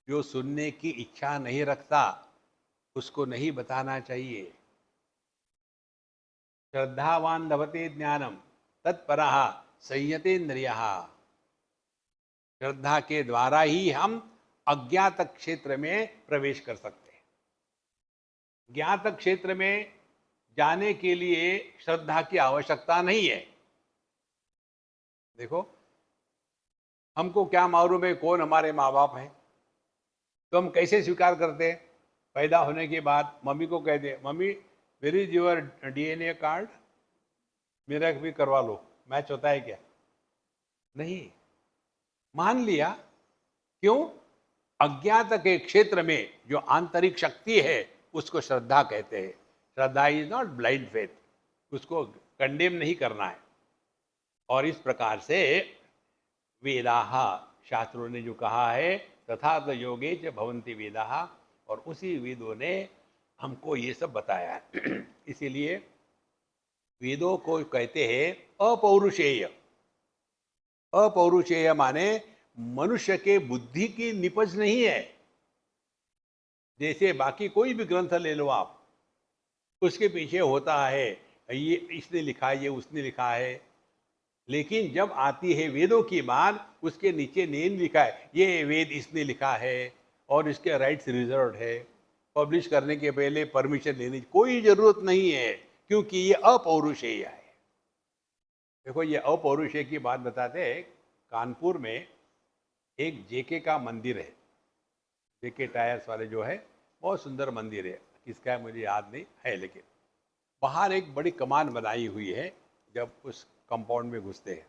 जो सुनने की इच्छा नहीं रखता, उसको नहीं बताना चाहिए। श्रद्धावान लभते ज्ञानम तत्परः संयतेन्द्रियः। श्रद्धा के द्वारा ही हम अज्ञात क्षेत्र में प्रवेश कर सकते हैं। ज्ञात क्षेत्र में जाने के लिए श्रद्धा की आवश्यकता नहीं है। देखो, हमको क्या मालूम है कौन हमारे माँ बाप हैं, तो हम कैसे स्वीकार करते हैं? पैदा होने के बाद मम्मी को कह दे, mummy where is your DNA card, मेरा भी करवा लो, मैच होता है क्या? नहीं, मान लिया। क्यों? अज्ञात के क्षेत्र में जो आंतरिक शक्ति है उसको श्रद्धा कहते हैं। श्रद्धा इज नॉट ब्लाइंड फेथ, उसको कंडेम नहीं करना है। और इस प्रकार से वेदाः, शास्त्रों ने जो कहा है, तथात योगे च भवन्ति वेदाः, और उसी वेदों ने हमको ये सब बताया है। इसीलिए वेदों को कहते हैं अपौरुषेय। अपौरुषेय माने मनुष्य के बुद्धि की निपज नहीं है। जैसे बाकी कोई भी ग्रंथ ले लो आप, उसके पीछे होता है ये इसने लिखा है, ये उसने लिखा है, लेकिन जब आती है वेदों की बात, उसके नीचे नेम लिखा है, ये वेद इसने लिखा है और इसके राइट्स रिजर्व्ड है, पब्लिश करने के पहले परमिशन लेने की कोई जरूरत नहीं है, क्योंकि ये अपौरुषेय है। देखो, ये अपौरुषेय की बात बताते हैं। कानपुर में एक जेके का मंदिर है, जेके टायर्स वाले जो है, बहुत सुंदर मंदिर है, किसका है मुझे याद नहीं है, लेकिन बाहर एक बड़ी कमान बनाई हुई है। जब उस कंपाउंड में घुसते हैं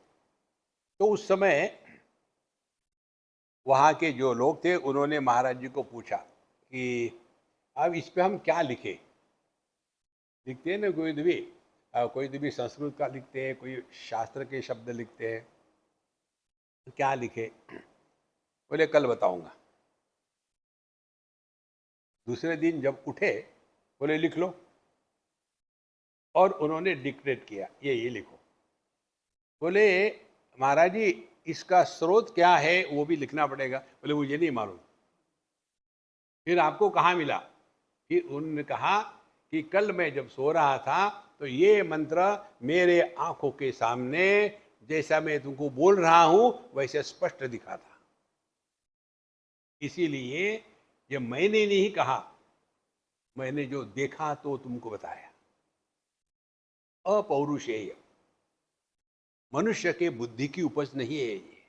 तो उस समय वहाँ के जो लोग थे उन्होंने महाराज जी को पूछा कि अब इस पे हम क्या लिखें। लिखते हैं ना कोई भी संस्कृत का लिखते हैं, कोई शास्त्र के शब्द लिखते हैं, तो क्या लिखे? बोले कल बताऊंगा। दूसरे दिन जब उठे बोले लिख लो, और उन्होंने डिक्टेट किया, ये लिखो। बोले महाराज जी इसका स्रोत क्या है वो भी लिखना पड़ेगा। बोले मुझे नहीं मालूम। फिर आपको कहाँ मिला? फिर उन्होंने कहा कि कल मैं जब सो रहा था तो ये मंत्र मेरे आंखों के सामने, जैसा मैं तुमको बोल रहा हूं वैसे स्पष्ट दिखा था। इसीलिए ये मैंने नहीं कहा, मैंने जो देखा तो तुमको बताया। अपौरुषेय, मनुष्य के बुद्धि की उपज नहीं है ये।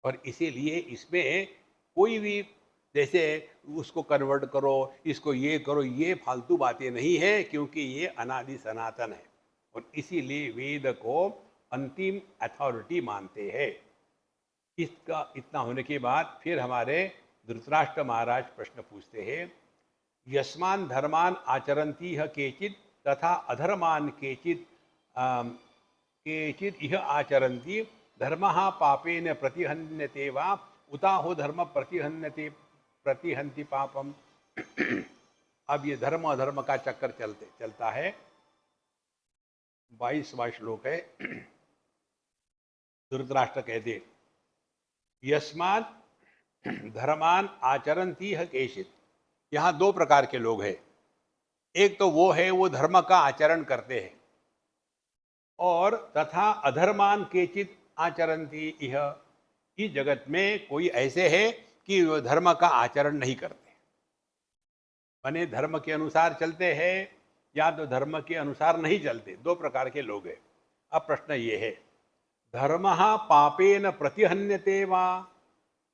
और इसीलिए इसमें कोई भी जैसे उसको कन्वर्ट करो, इसको ये करो, ये फालतू बातें नहीं है, क्योंकि ये अनादि सनातन है। और इसीलिए वेद को अंतिम अथॉरिटी मानते हैं। इसका इतना होने के बाद फिर हमारे धृतराष्ट्र महाराज प्रश्न पूछते हैं, यस्मान धर्मान आचरन्ति ह केचित् तथा अधर्मान केचित् केचित् इह आचरन्ति, धर्मः पापेन प्रतिहन्यते वा उताहो धर्म प्रतिहन्ति पापम। अब ये धर्म अधर्म का चक्कर चलता है। 22वां श्लोक है। धृतराष्ट्र कहते, यस्मात् धर्मान आचरन्ति ह केचित्। यहाँ दो प्रकार के लोग हैं। एक तो वो है वो धर्म का आचरण करते हैं, और तथा अधर्मान केचित् आचरन्ति इह। इस जगत में कोई ऐसे है कि वो धर्म का आचरण नहीं करते, माने धर्म के अनुसार चलते हैं या तो धर्म के अनुसार नहीं चलते। दो प्रकार के लोग हैं। अब प्रश्न ये है, धर्मः पापेन प्रतिहन्यते वा।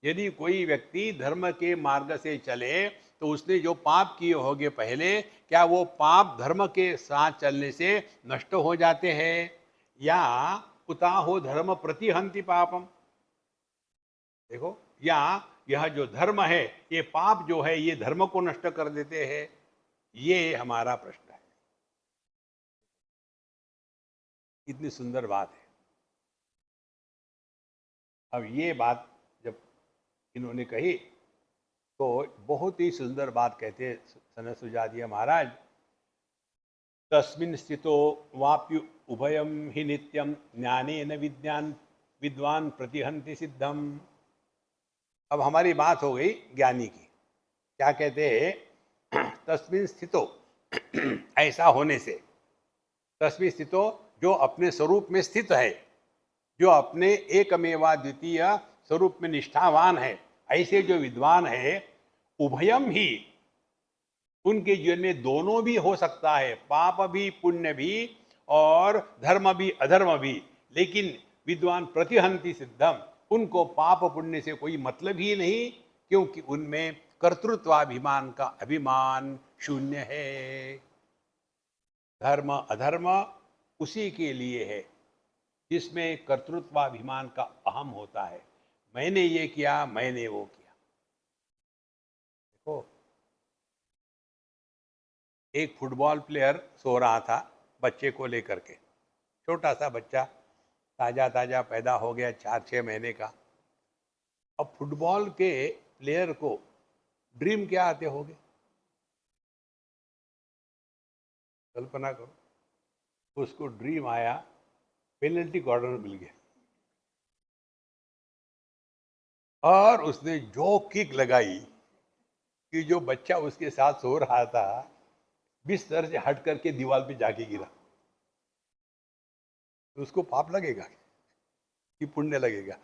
यदि कोई व्यक्ति धर्म के मार्ग से चले तो उसने जो पाप किए होंगे पहले, क्या वो पाप धर्म के साथ चलने से नष्ट हो जाते हैं, या उताहो धर्म प्रतिहन्ति पापम? देखो, या यह जो धर्म है, ये पाप जो है ये धर्म को नष्ट कर देते हैं, ये हमारा प्रश्न है। इतनी सुंदर बात है। अब ये बात जब इन्होंने कही तो बहुत ही सुंदर बात कहते सनत सुजातीय महाराज, तस्मिन् स्थितो वाप्यु उभयम ही नित्यम ज्ञानेन विद्वान प्रतिहन्ति सिद्धम। अब हमारी बात हो गई ज्ञानी की। क्या कहते हैं? तस्मिन् स्थितो, ऐसा होने से। तस्मिन् स्थितो, जो अपने स्वरूप में स्थित है, जो अपने एकमेवा द्वितीय स्वरूप में निष्ठावान है, ऐसे जो विद्वान है, उभयम ही, उनके जीवन में दोनों भी हो सकता है, पाप भी पुण्य भी और धर्म भी अधर्म भी। लेकिन विद्वान प्रतिहन्ति सिद्धम, उनको पाप पुण्य से कोई मतलब ही नहीं, क्योंकि उनमें कर्तृत्वाभिमान का अभिमान शून्य है। धर्म अधर्म उसी के लिए है जिसमें कर्तृत्वाभिमान का अहम होता है। मैंने ये किया, मैंने वो किया। देखो, एक फुटबॉल प्लेयर सो रहा था बच्चे को लेकर के। छोटा सा बच्चा, ताजा ताजा पैदा हो गया, 4-6 महीने का। अब फुटबॉल के प्लेयर को ड्रीम क्या आते होंगे, कल्पना करो। उसको ड्रीम आया पेनल्टी कॉर्नर मिल गया और उसने जो किक लगाई कि जो बच्चा उसके साथ सो रहा था बिस्तर से हट करके दीवार पे जाके गिरा। तो उसको पाप लगेगा कि पुण्य लगेगा?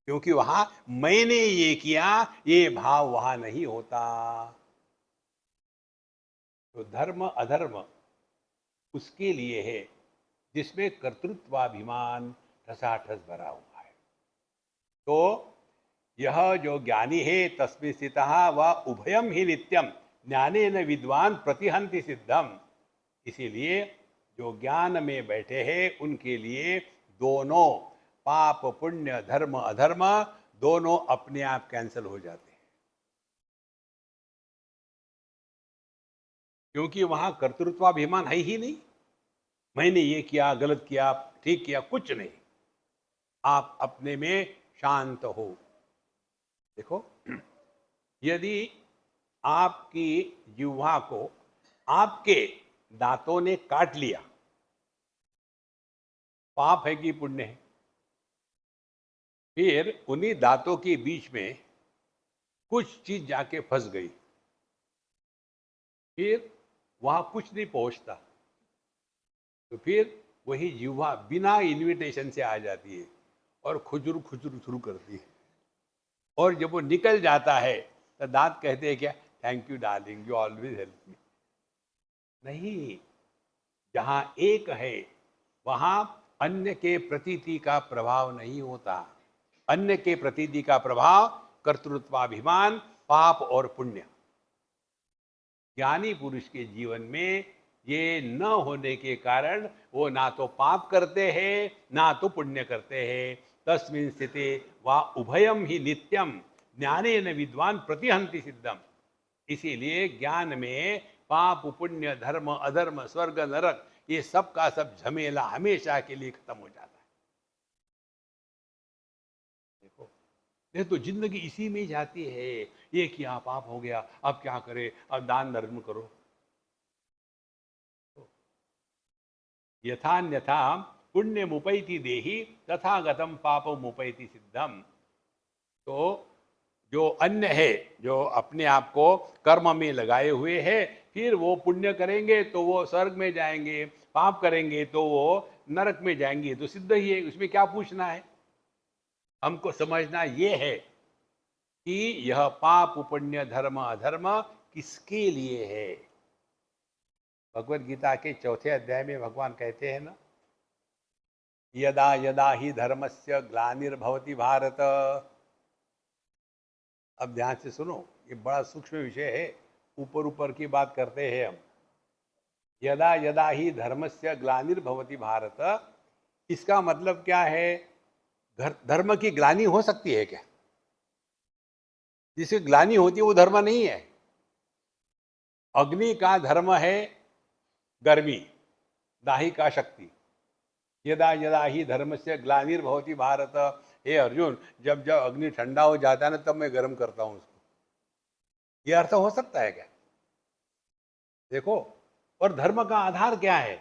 क्योंकि वहां मैंने ये किया, ये भाव वहां नहीं होता। तो धर्म अधर्म उसके लिए है जिसमें कर्तृत्वाभिमान ठसाठस भरा हुआ है। तो यह जो ज्ञानी है तस्मिन् स्थितः व उभयम ही नित्यम ज्ञानेन विद्वान प्रतिहंति सिद्धम। इसीलिए जो ज्ञान में बैठे हैं उनके लिए दोनों पाप पुण्य धर्म अधर्म दोनों अपने आप कैंसिल हो जाते हैं। क्योंकि वहां कर्तृत्वाभिमान है ही नहीं। मैंने ये किया, गलत किया, ठीक किया, कुछ नहीं। आप अपने में शांत हो। देखो, यदि आपकी जिह्वा को आपके दांतों ने काट लिया, पाप है कि पुण्य है? फिर उन्हीं दांतों के बीच में कुछ चीज जाके फंस गई, फिर वहां कुछ नहीं पहुंचता, तो फिर वही जिह्वा बिना इन्विटेशन से आ जाती है और खुजर खुजर शुरू करती है। और जब वो निकल जाता है तो दांत कहते हैं क्या? Thank you darling, you always help me. नहीं, जहां एक है वहां अन्य के प्रतीति का प्रभाव नहीं होता। अन्य के प्रतीति का प्रभाव कर्तृत्वाभिमान, पाप और पुण्य। ज्ञानी पुरुष के जीवन में ये न होने के कारण वो ना तो पाप करते हैं ना तो पुण्य करते हैं। तस्मिन् स्थिते वा उभयम ही नित्यम ज्ञानेन विद्वान प्रतिहंति सिद्धम। इसीलिए ज्ञान में पाप पुण्य धर्म अधर्म स्वर्ग नरक ये सब का सब झमेला हमेशा के लिए खत्म हो जाता है। देखो, ये तो जिंदगी इसी में ही जाती है। ये किया, पाप हो गया, अब क्या करे, अब दान धर्म करो। यथान्यथा पुण्य मुपैति देहि तथा गतम पाप मुपैति सिद्धम। तो जो अन्य है, जो अपने आप को कर्म में लगाए हुए हैं, फिर वो पुण्य करेंगे तो वो स्वर्ग में जाएंगे, पाप करेंगे तो वो नरक में जाएंगे। तो सिद्ध ही है, उसमें क्या पूछना है? हमको समझना ये है कि यह पाप पुण्य धर्म अधर्म किसके लिए है। भगवत गीता के 4 अध्याय में भगवान कहते हैं ना, यदा यदा ही धर्मस्य ग्लानिर्भवति भारत। अब ध्यान से सुनो, ये बड़ा सूक्ष्म विषय है, ऊपर ऊपर की बात करते हैं हम। यदा यदा ही धर्मस्य ग्लानिर्भवति भारत, इसका मतलब क्या है? धर्म की ग्लानि हो सकती है क्या? जिसकी ग्लानि होती है वो धर्म नहीं है। अग्नि का धर्म है गर्मी, दाही का शक्ति। यदा यदा ही धर्मस्य ग्लानिर्भवति भारत, हे अर्जुन, जब जब अग्नि ठंडा हो जाता है ना तब मैं गर्म करता हूं उसको। यह अर्थ हो सकता है क्या? देखो, और धर्म का आधार क्या है?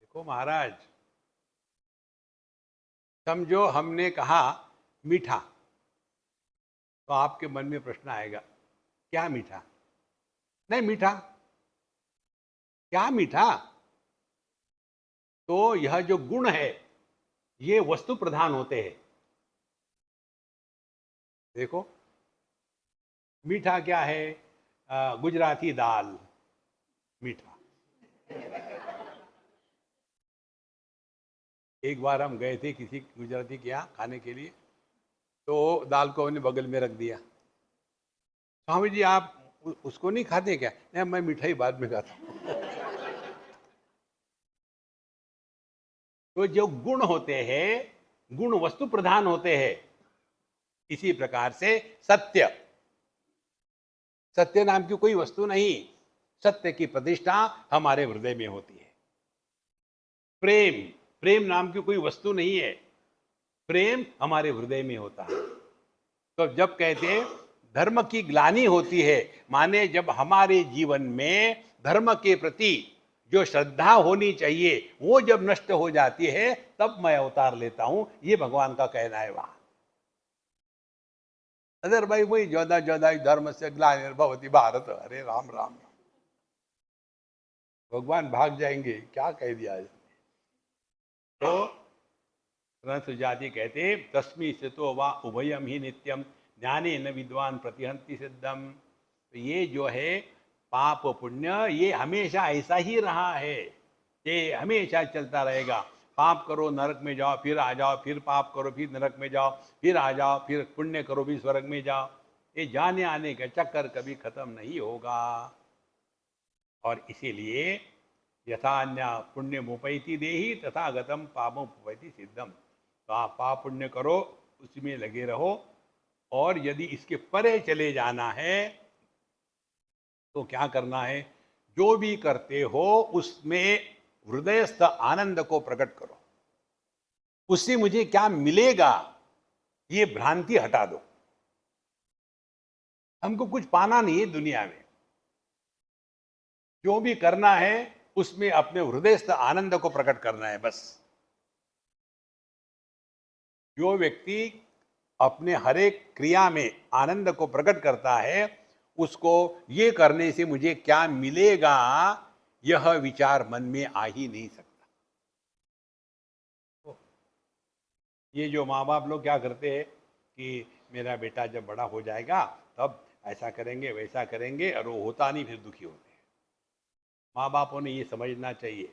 देखो महाराज, समझो हमने कहा मीठा, तो आपके मन में प्रश्न आएगा, क्या मीठा? नहीं मीठा, क्या मीठा? तो यह जो गुण है ये वस्तु प्रधान होते हैं। देखो, मीठा क्या है? गुजराती दाल मीठा। एक बार हम गए थे किसी गुजराती के यहाँ खाने के लिए, तो दाल को हमने बगल में रख दिया। स्वामी जी आप उसको नहीं खाते क्या? नहीं, मैं मिठाई बाद में खाता हूँ। तो जो गुण होते हैं, गुण वस्तु प्रधान होते हैं। इसी प्रकार से सत्य, सत्य नाम की कोई वस्तु नहीं, सत्य की प्रतिष्ठा हमारे हृदय में होती है। प्रेम, प्रेम नाम की कोई वस्तु नहीं है, प्रेम हमारे हृदय में होता है। तो जब कहते हैं धर्म की ग्लानि होती है, माने जब हमारे जीवन में धर्म के प्रति जो श्रद्धा होनी चाहिए वो जब नष्ट हो जाती है, तब मैं अवतार लेता हूं, ये भगवान का कहना है वहां। अदर भाई वही ज्यादा ज्यादा धर्म से ग्लानिर्भवति भारत, अरे राम राम, भगवान भाग जाएंगे, क्या कह दिया है। तो ग्रंथ जाति कहते तस्मी से तो वा उभयम ही नित्यम ज्ञाने न विद्वान प्रतिहंति सिद्धम। तो ये जो है पाप पुण्य, ये हमेशा ऐसा ही रहा है, ये हमेशा चलता रहेगा। पाप करो नरक में जाओ, फिर आ जाओ, फिर पाप करो फिर नरक में जाओ, फिर आ जाओ, फिर पुण्य करो भी स्वर्ग में जाओ। ये जाने आने का चक्कर कभी खत्म नहीं होगा। और इसीलिए यथान्य पुण्य मुपैति देही तथा गतम पापम उपैति सिद्धम। तो आप पाप पुण्य करो, उसमें लगे रहो, और यदि इसके परे चले जाना है तो क्या करना है? जो भी करते हो उसमें हृदयस्थ आनंद को प्रकट करो। उससे मुझे क्या मिलेगा, ये भ्रांति हटा दो। हमको कुछ पाना नहीं है दुनिया में, जो भी करना है उसमें अपने हृदयस्थ आनंद को प्रकट करना है बस। जो व्यक्ति अपने हर एक क्रिया में आनंद को प्रकट करता है, उसको ये करने से मुझे क्या मिलेगा, यह विचार मन में आ ही नहीं सकता। ये जो माँ बाप लोग क्या करते हैं कि मेरा बेटा जब बड़ा हो जाएगा तब ऐसा करेंगे वैसा करेंगे, और वो होता नहीं, फिर दुखी होते हैं। माँ बापों ने ये समझना चाहिए,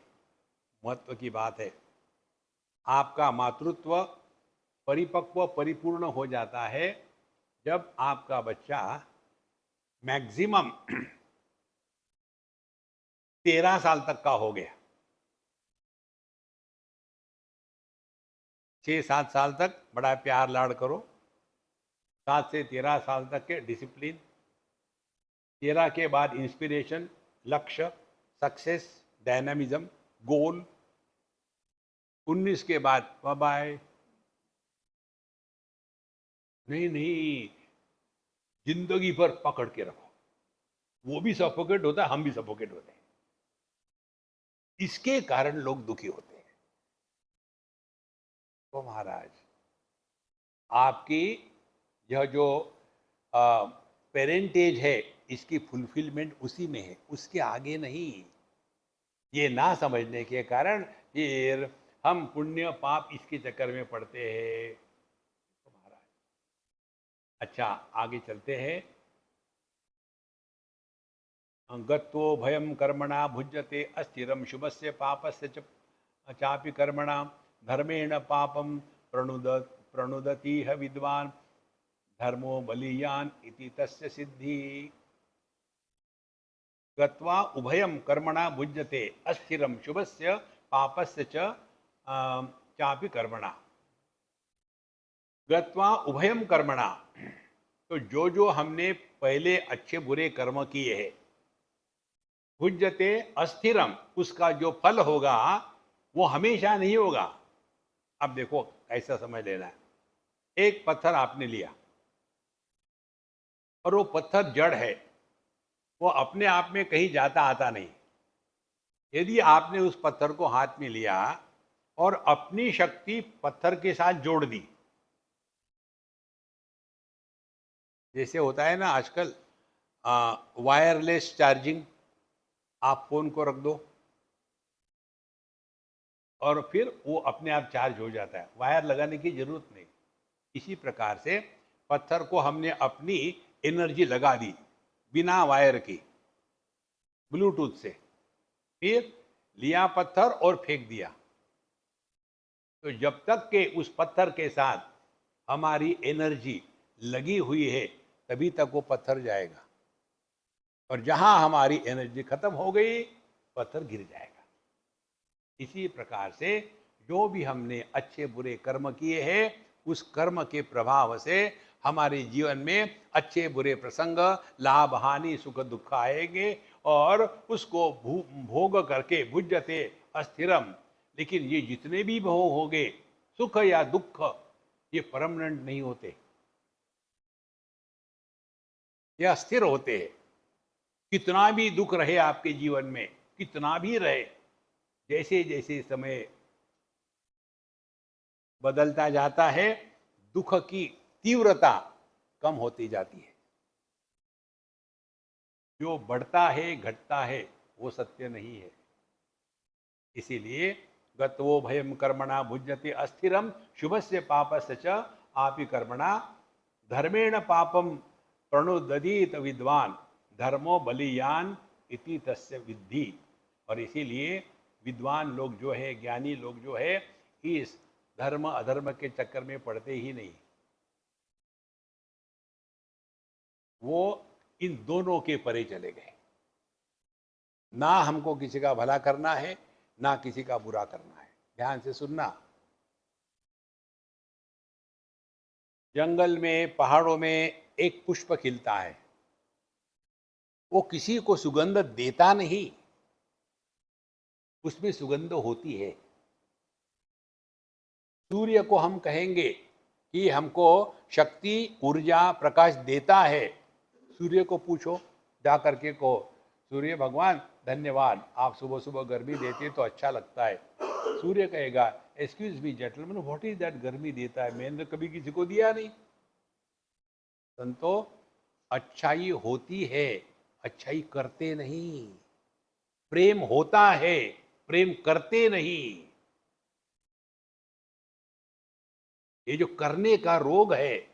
महत्व की बात है। आपका मातृत्व परिपक्व परिपूर्ण हो जाता है जब आपका बच्चा मैक्सिमम 13 साल तक का हो गया। 6-7 साल तक बड़ा प्यार लाड़ करो, 7 से 13 साल तक के डिसिप्लिन, 13 के बाद इंस्पिरेशन, लक्ष्य, सक्सेस, डायनामिज्म, गोल, 19 के बाद बाय बाय। नहीं नहीं, जिंदगी भर पकड़ के रखो। वो भी सफोकेट होता है, हम भी सफोकेट होते हैं। इसके कारण लोग दुखी होते हैं। तो महाराज, आपकी यह जो पेरेंटेज है, इसकी फुलफिलमेंट उसी में है, उसके आगे नहीं। ये ना समझने के कारण फिर हम पुण्य पाप इसके चक्कर में पड़ते हैं। तो महाराज, अच्छा आगे चलते हैं। गत्वो भयम कर्मणा भुज्यते अस्थिरम शुभस्य पापस्य चापि कर्मणा धर्मेण पापम प्रणुदति है विद्वान धर्मो बलीयान इति तस्य सिद्धि। गत्वा उभयम कर्मणा भुज्यते अस्थिरम शुभस्य पापस्य चापि कर्मणा। गत्वा उभयम कर्मणा, तो जो हमने पहले अच्छे बुरे कर्म किए हैं, भुज्यते अस्थिरम, उसका जो फल होगा वो हमेशा नहीं होगा। अब देखो ऐसा समझ लेना है, एक पत्थर आपने लिया और वो पत्थर जड़ है, वो अपने आप में कहीं जाता आता नहीं। यदि आपने उस पत्थर को हाथ में लिया और अपनी शक्ति पत्थर के साथ जोड़ दी, जैसे होता है ना आजकल वायरलेस चार्जिंग, आप फोन को रख दो और फिर वो अपने आप चार्ज हो जाता है, वायर लगाने की जरूरत नहीं। इसी प्रकार से पत्थर को हमने अपनी एनर्जी लगा दी बिना वायर की, ब्लूटूथ से, फिर लिया पत्थर और फेंक दिया। तो जब तक के उस पत्थर के साथ हमारी एनर्जी लगी हुई है, तभी तक वो पत्थर जाएगा। और जहां हमारी एनर्जी खत्म हो गई, पत्थर गिर जाएगा। इसी प्रकार से जो भी हमने अच्छे बुरे कर्म किए हैं, उस कर्म के प्रभाव से हमारे जीवन में अच्छे बुरे प्रसंग, लाभ हानि सुख दुख आएंगे, और उसको भोग करके भुज्यते अस्थिरम। लेकिन ये जितने भी भोग होंगे, सुख या दुख, ये परमानेंट नहीं होते, ये अस्थिर होते हैं। कितना भी दुख रहे आपके जीवन में, कितना भी रहे, जैसे जैसे समय बदलता जाता है, दुख की तीव्रता कम होती जाती है। जो बढ़ता है घटता है, वो सत्य नहीं है। इसीलिए गत्वो भयम कर्मणा भुज्यते अस्थिरम शुभस्य पापस्य च आपि कर्मणा धर्मेण पापम प्रणुदधीत विद्वान धर्मो बलियान इति तस्य विद्धि। और इसीलिए विद्वान लोग जो है, ज्ञानी लोग जो है, इस धर्म अधर्म के चक्कर में पड़ते ही नहीं। वो इन दोनों के परे चले गए। ना हमको किसी का भला करना है, ना किसी का बुरा करना है। ध्यान से सुनना। जंगल में, पहाड़ों में एक पुष्प खिलता है, वो किसी को सुगंध देता नहीं, उसमें सुगंध होती है। सूर्य को हम कहेंगे कि हमको शक्ति, ऊर्जा, प्रकाश देता है। सूर्य को पूछो, जा करके कहो, सूर्य भगवान धन्यवाद, आप सुबह सुबह गर्मी देते तो अच्छा लगता है। सूर्य कहेगा, excuse me gentleman, what is that गर्मी देता है, मैंने तो कभी किसी को दिया नहीं। संतो, अच्छाई होती है, अच्छाई करते नहीं। प्रेम होता है, प्रेम करते नहीं। ये जो करने का रोग है,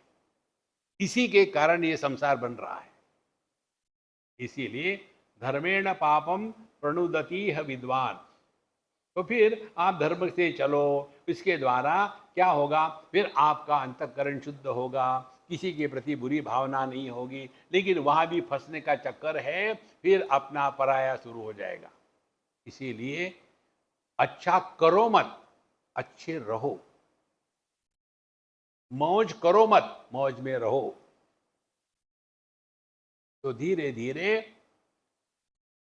इसी के कारण ये संसार बन रहा है। इसीलिए धर्मेण पापम प्रणुदती है विद्वान। तो फिर आप धर्म से चलो, इसके द्वारा क्या होगा? फिर आपका अंतःकरण शुद्ध होगा, किसी के प्रति बुरी भावना नहीं होगी। लेकिन वहां भी फंसने का चक्कर है, फिर अपना पराया शुरू हो जाएगा। इसीलिए अच्छा करो मत, अच्छे रहो। मौज करो मत, मौज में रहो। तो धीरे धीरे,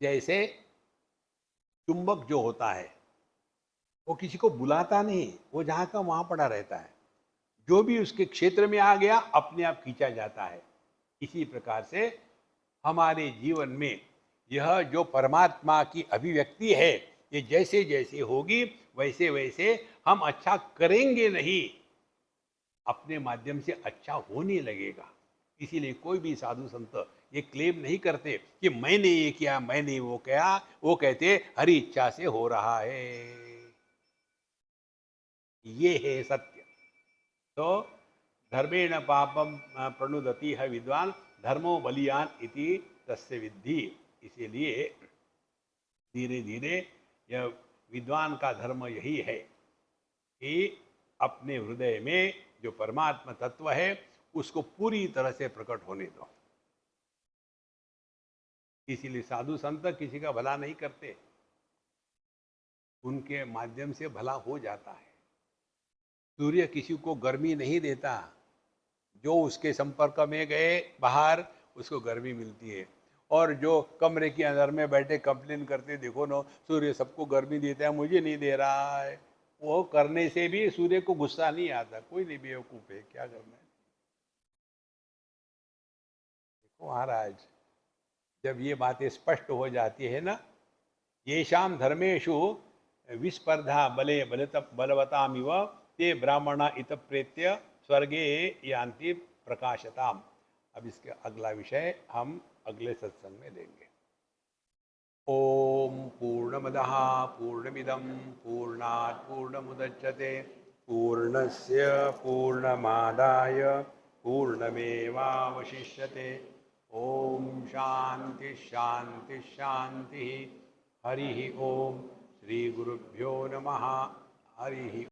जैसे चुंबक जो होता है, वो किसी को बुलाता नहीं, वो जहां का वहां पड़ा रहता है। जो भी उसके क्षेत्र में आ गया, अपने आप खींचा जाता है। इसी प्रकार से हमारे जीवन में यह जो परमात्मा की अभिव्यक्ति है, ये जैसे जैसे होगी, वैसे वैसे हम अच्छा करेंगे नहीं, अपने माध्यम से अच्छा होने लगेगा। इसीलिए कोई भी साधु संत ये क्लेम नहीं करते कि मैंने ये किया, मैंने वो किया। वो कहते हरि इच्छा से हो रहा है। ये है सत्य। तो धर्मेण पापम प्रणुदति है विद्वान धर्मो बलियान इति तस्य विद्धि। इसीलिए धीरे धीरे यह विद्वान का धर्म यही है कि अपने हृदय में जो परमात्मा तत्व है, उसको पूरी तरह से प्रकट होने दो। इसीलिए साधु संत किसी का भला नहीं करते, उनके माध्यम से भला हो जाता है। सूर्य किसी को गर्मी नहीं देता, जो उसके संपर्क में गए बाहर, उसको गर्मी मिलती है। और जो कमरे के अंदर में बैठे कंप्लेन करते, देखो ना सूर्य सबको गर्मी देता है, मुझे नहीं दे रहा है, वो करने से भी सूर्य को गुस्सा नहीं आता। कोई नहीं, बेवकूफ है, क्या करना है। देखो महाराज, जब ये बातें स्पष्ट हो जाती है ना, ये शाम धर्मेशु विस्पर्धा बले बलवतामिव ते ब्राह्मणा इत प्रेत्य स्वर्गे यान्ति प्रकाशताम। अब इसके अगला विषय हम अगले सत्संग में लेंगे। ओम पूर्णमदः पूर्णमिदं पूर्णात् पूर्णमुदच्यते पूर्णस्य पूर्णमादाय पूर्णमेवावशिष्यते। ओम शांति शांति शांति। हरि ओम। श्री गुरुभ्यो नमः। हरि